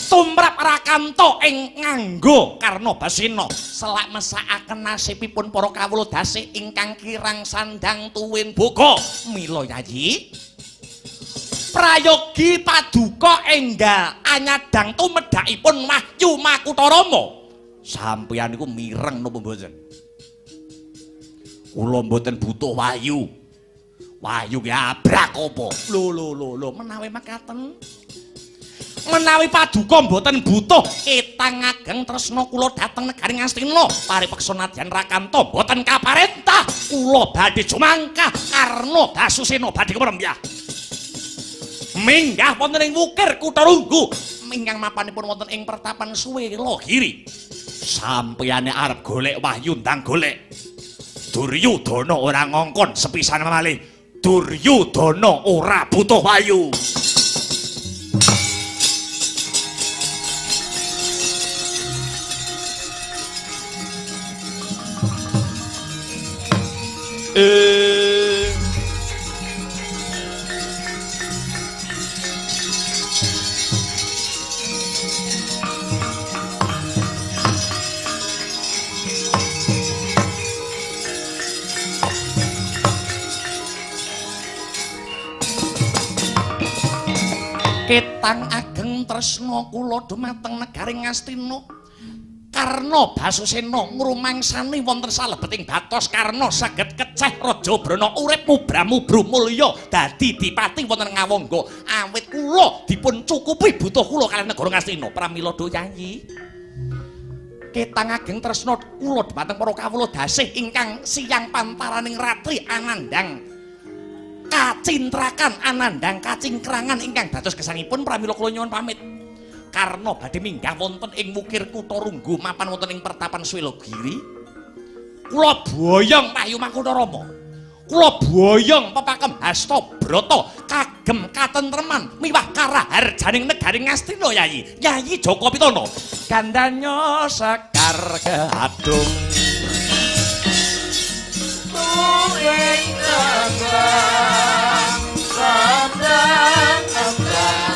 Speaker 1: Tumrap Rakanta ing nganggo Karna Basena selak mesakaken nasibipun para kawula dasih ingkang kirang sandang tuwin boga. Mila Yayi. Prayogi paduka enggal anyadang tumedhakipun Wahyu Makutarama. Sampeyan niku mireng napa mboten? Kula mboten butuh wahyu. Wahyu ki abrak apa? Lho, menawi makaten. Menawi paduka mboten butuh ketang ageng tresna kula dhateng negari Ngastina, paripeksa nadyan Rakanta mboten kaparentah kula badhe jumangkah Karna Basusena badhe kemrembah. Minggah wonten ing Wukir Kutarunggu ingkang mapanipun wonten ing Pertapan Suwela Giri. Sampeyane arep golek wahyu ndang golek. Duryudana ora ngongkon sepisan malih. Duryudana ora butuh wahyu.
Speaker 2: Ketang ageng tresna kula dumateng negaring Ngastina. Karna Basusena ngrumangsani wonten salebeting batos Karna saged keceh Raja Brana urip mubra-mubru mulya dadi dipati wonten Ngawangga. Awit kula dipun cukupi butuh kula kaliyan negara Ngastina. Pramila do Yayi. Ketang ageng tresna kula dumateng para kawula dasih ingkang siyang pantaraning ratri Anandang kacintrakan Anandang kacingkrangan ingkang dados gesangipun pramila kula nyuwun pamit. Karna badhe minggah wonten ing Wukir Kutarungga mapan wonten ing Pertapan Swelogiri. Kula boyong payu Makutha Rama. Kula boyong pepakem Hasta Brata kagem katentreman miwah karaharjaning negaring Ngastina Yayi. Yayi Jaka Pitana gandanya sekar gadung. Tuwing kembang sandang kembang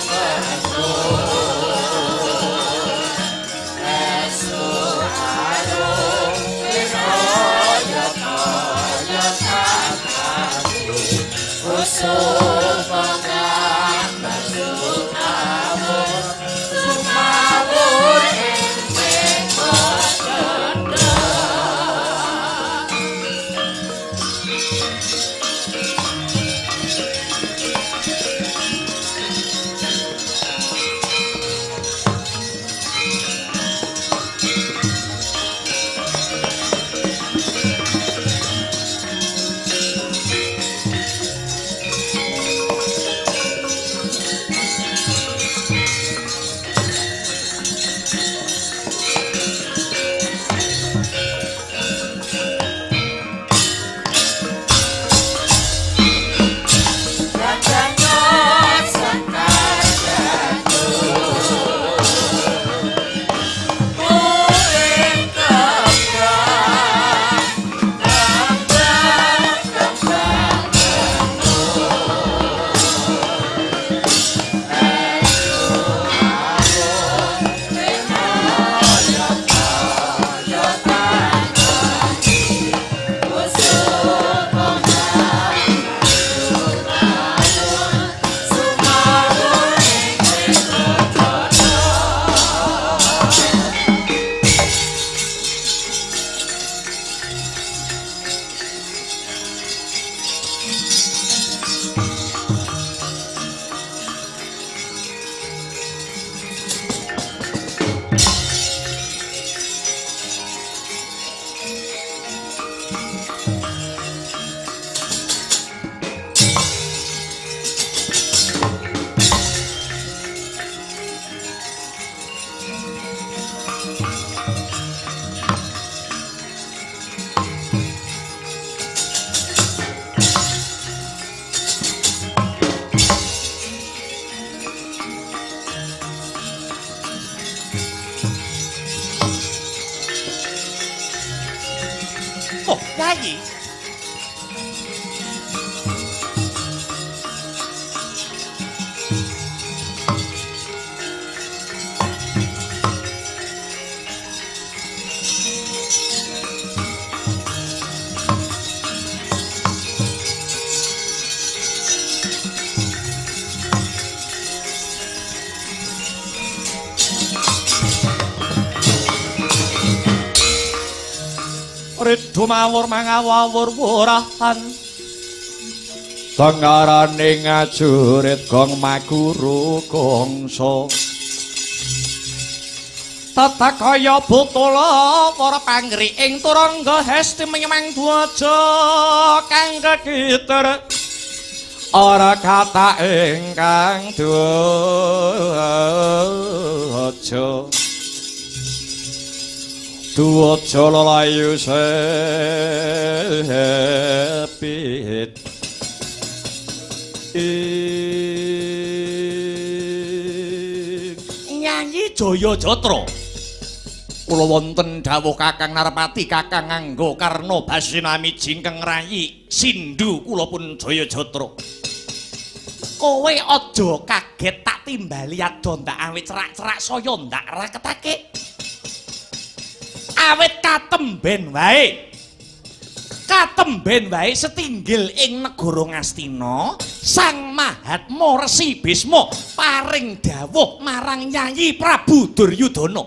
Speaker 2: Yayi. Ridho mawur mangawur wurahan Tengarane ngajurit gong maguru gongso Tata kaya butula para panggri ing turangga hesti menyemang dwaja kang kekiter ora kata ingkang dwaja Duwaja lelayu sepit Nyanyi Jayajatra kula wonten dawuh Kakang Narpati Kakang nganggo karna basinami jingkeng rayi sindhu kula pun Jayajatra kowe aja kaget tak timbali ado ndak awit cerak-cerak saya ndak raketake awit katemben wae Satemben wae setinggil ing negara Ngastina, Sang Mahatma Resi Bisma paring dawuh marang Nyai Prabu Duryudana.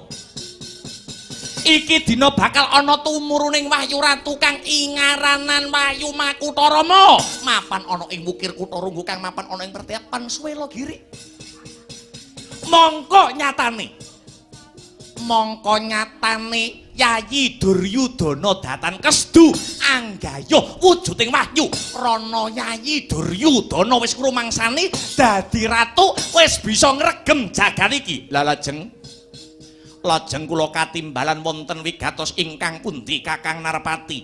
Speaker 2: Iki dina bakal ana tumuruning Wahyu Ratu kang ingaranan Wahyu Makutarama, mapan ana ing Wukir Kutarunggu kang mapan ana ing Pertiapan Swelagiri. Mongko nyatane Yayi Duryudana datan kesdu anggayuh wujuding wahyu. Rana Yayi Duryudana wis ngrumangsani dadi ratu, wis bisa ngregem jagat iki. Lah lajeng kula katimbalan wonten wigatos ingkang pundi Kakang Narpati?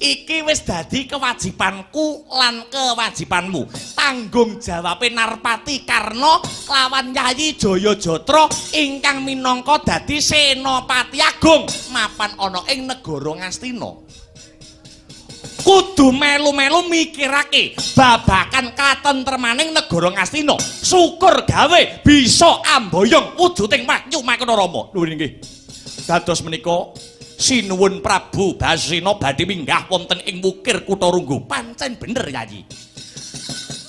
Speaker 2: Iki wis dadi kewajibanku lan kewajibanmu. Tanggung jawabe Narpati Karna lawan Yayi Jayajatra ingkang minangka dadi Senopati Agung mapan ana ing negara Ngastina. Kudu melu-melu mikirake babakan katentremaning negara Ngastina. Syukur gawe bisa amboyong wujuding Wahyu Makutarama. Lho nggih. Dados menika sinuwun Prabu Basena badhe minggah wonten ing Wukir Kutarunggu. Pancen bener Yayi.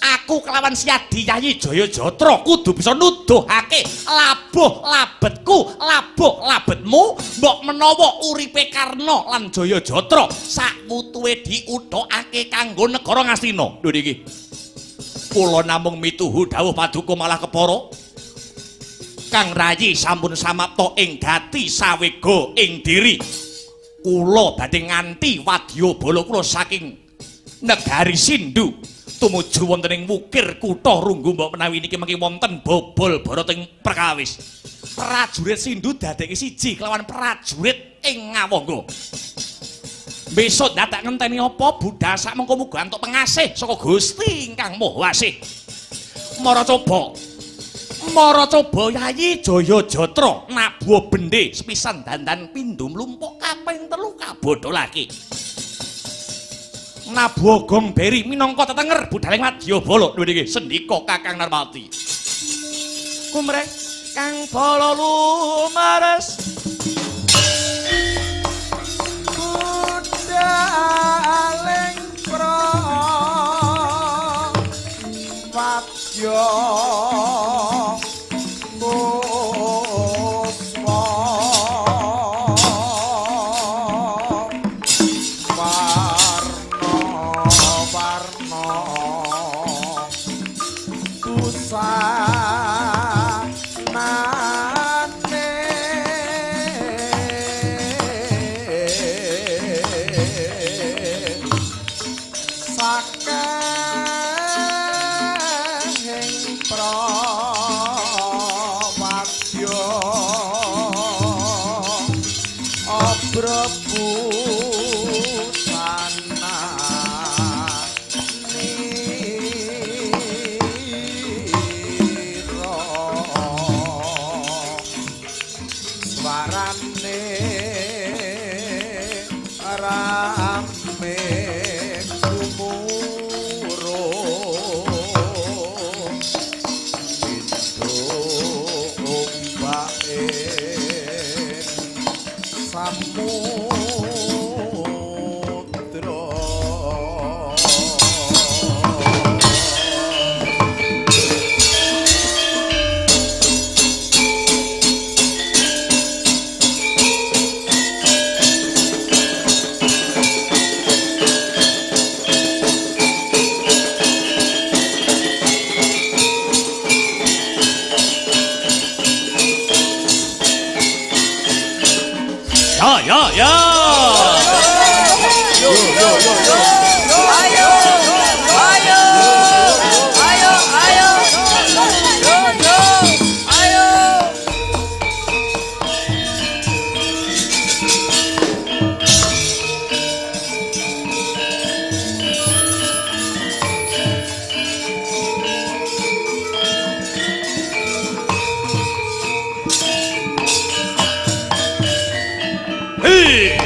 Speaker 2: Aku kelawan Siadi Yayi Jayajatra kudu bisa nuduhake labuh-labetku, labuh-labetmu, mbok menawa uripe Karna lan Jayajatra sakwutuhe diuthokake kanggo negara Ngastina. Lho niki. Kula namung mituhu dawuh Paduka malah kepara. Kang Rayi sampun samapta ing gati sawega ing diri. Kula badhe nganti wadyabala kula saking negari Sindhu tumuju wonten ing Wukir Kutarunggu, mbok menawi niki mengki wonten bobol barating perkawis. Prajurit Sindhu dadekke siji kelawan prajurit ing Ngawangga. Besok dadak ngenteni apa budhasak mengko muga antuk pengasih saka Gusti ingkang Maha Asih. Mara coba Yayi Jayajatra nabuh bendhe sepisan dandan pindho mlumpuk kaping 3 kabodholake. Nabuh gong beri minangka tetenger budhaling wadyabala. Lho niki sendika Kakang Narpati. Kumreh Kang Bala lumares budhaling prawadya
Speaker 1: Hey!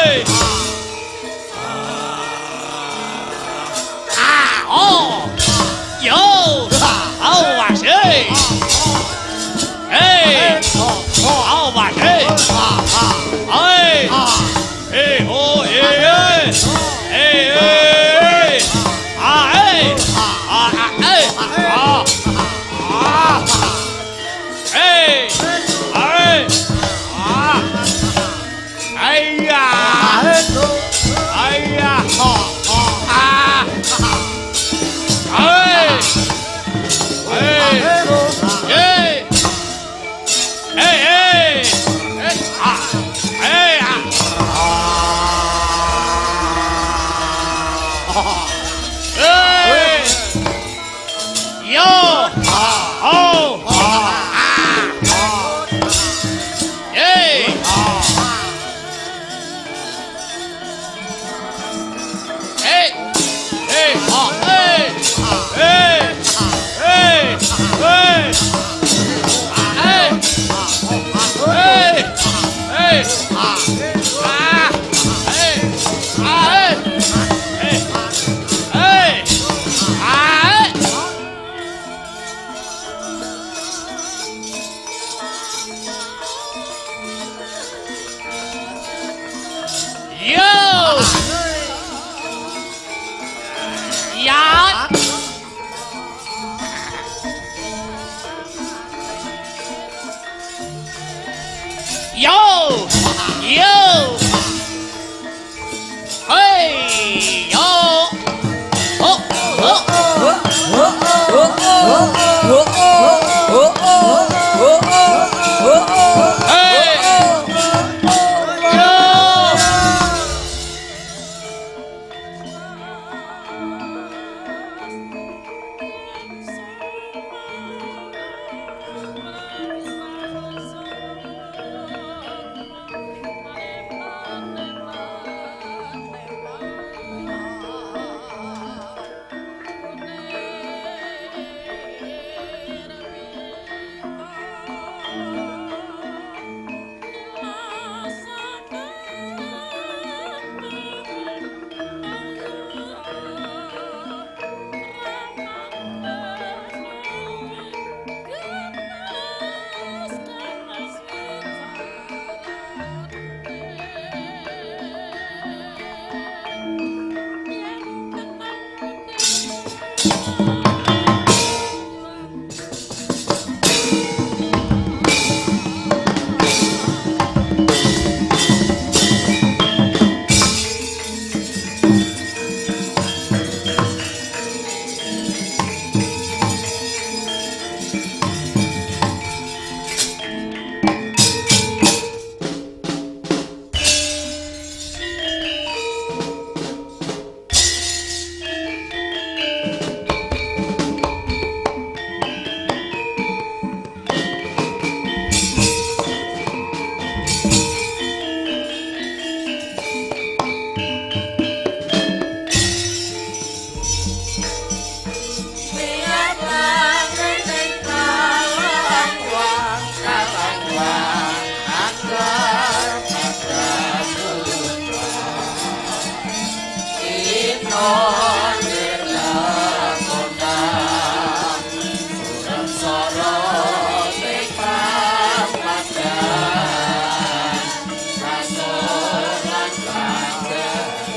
Speaker 2: Hey. Oh. Yo. Oh, was hey. Hey. Oh, was hey. Hey. Hey, oh, hey, hey. Hey, hey. Ah, hey. Ah, hey. Ah. Ah. Hey. Hey. Ah. Ayya. Ayya. Ah. Hey. Hey. Hey. Hey, hey. Hey. Ah. Hey. Ah. Hey. Yo. Oh. Ah. Hey. Hey. Hey. Oh. Hey. Hey. Hey. Hey. Hey. Hey. Hey. Ah. Hey. Ah. Hey. Hey. Ah. Yo. Ya. Yo. Yo. Hey. Yo. Oh. Oh. Hey.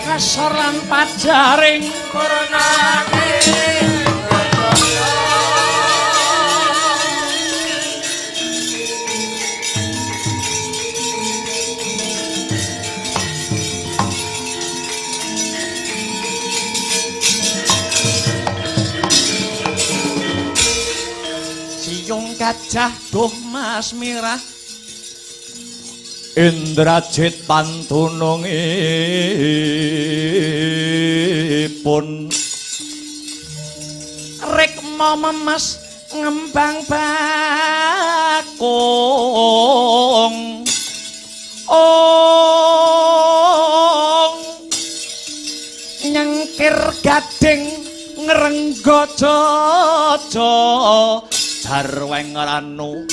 Speaker 2: Kasor lan pajaring purnane siung gajah duh mas mirah Indrajit pantunungipun rikma memes ngembang bakung nyengkir gading ngrengga jaja jarweng ranu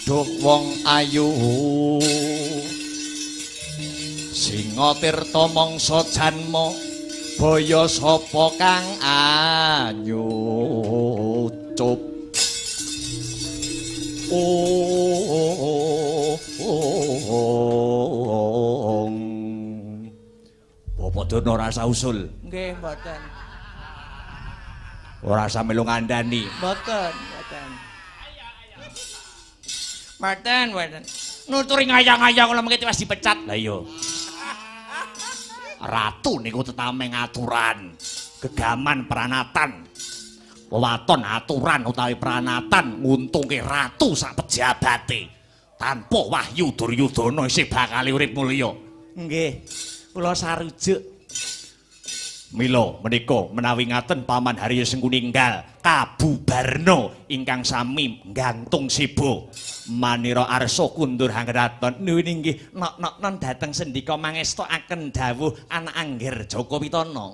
Speaker 2: duh wong ayu
Speaker 1: Singa tirta mangsa janma baya sapa kang anyucup Bapak Dono rasa usul.
Speaker 2: Nggih, mboten.
Speaker 1: Ora usah melu ngandani.
Speaker 2: Mboten. Mboten. Nuturi ngayang-ngayang kula mengki wis dipecat.
Speaker 1: Lah iya. Ratu niku tetameng aturan, gegaman pranatan. Wewaton aturan utawi pranatan nguntungke ratu sak pejabate. Tanpa wahyu Duryudana isih bakal urip mulya.
Speaker 2: Nggih. Kula sarujuk.
Speaker 1: Mila menika menawi ngaten Paman Harya Sengkuninggal kabubarna ingkang sami nggantung sibo manira arsa kundur hanggedaton niku inggih nok-nok dhateng sendika mangestokaken dawuh anak Angger Jaka Pitana.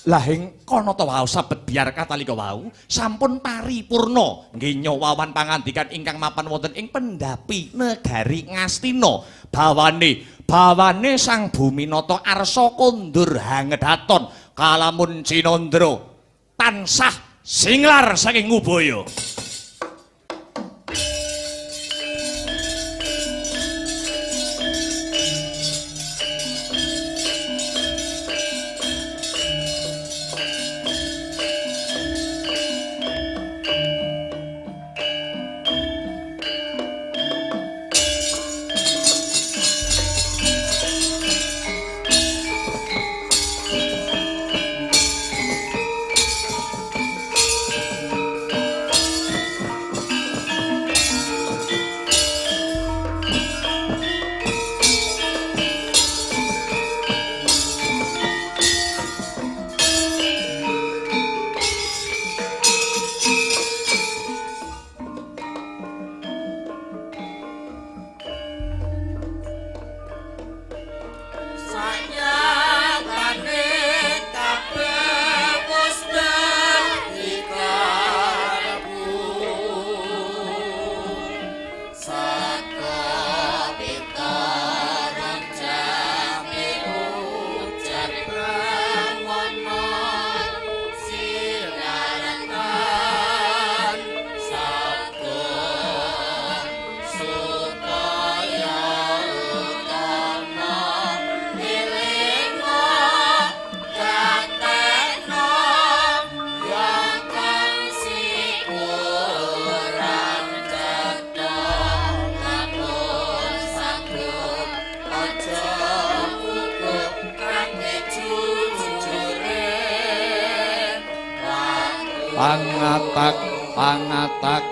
Speaker 1: Lah ing kana ta wae sabet biar katalika wau sampun paripurna nggih nyawawan pangandikan ingkang mapan wonten ing pendhapi negari Ngastina bawane Sang Buminata arsa kundur hanggedaton kalamun Cinandra tansah singlar saking ngubaya. Pangatak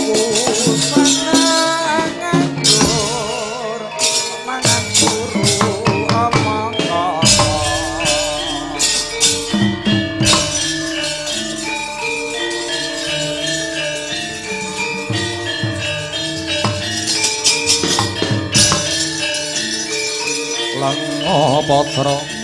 Speaker 3: Mongko
Speaker 1: Lenga Patra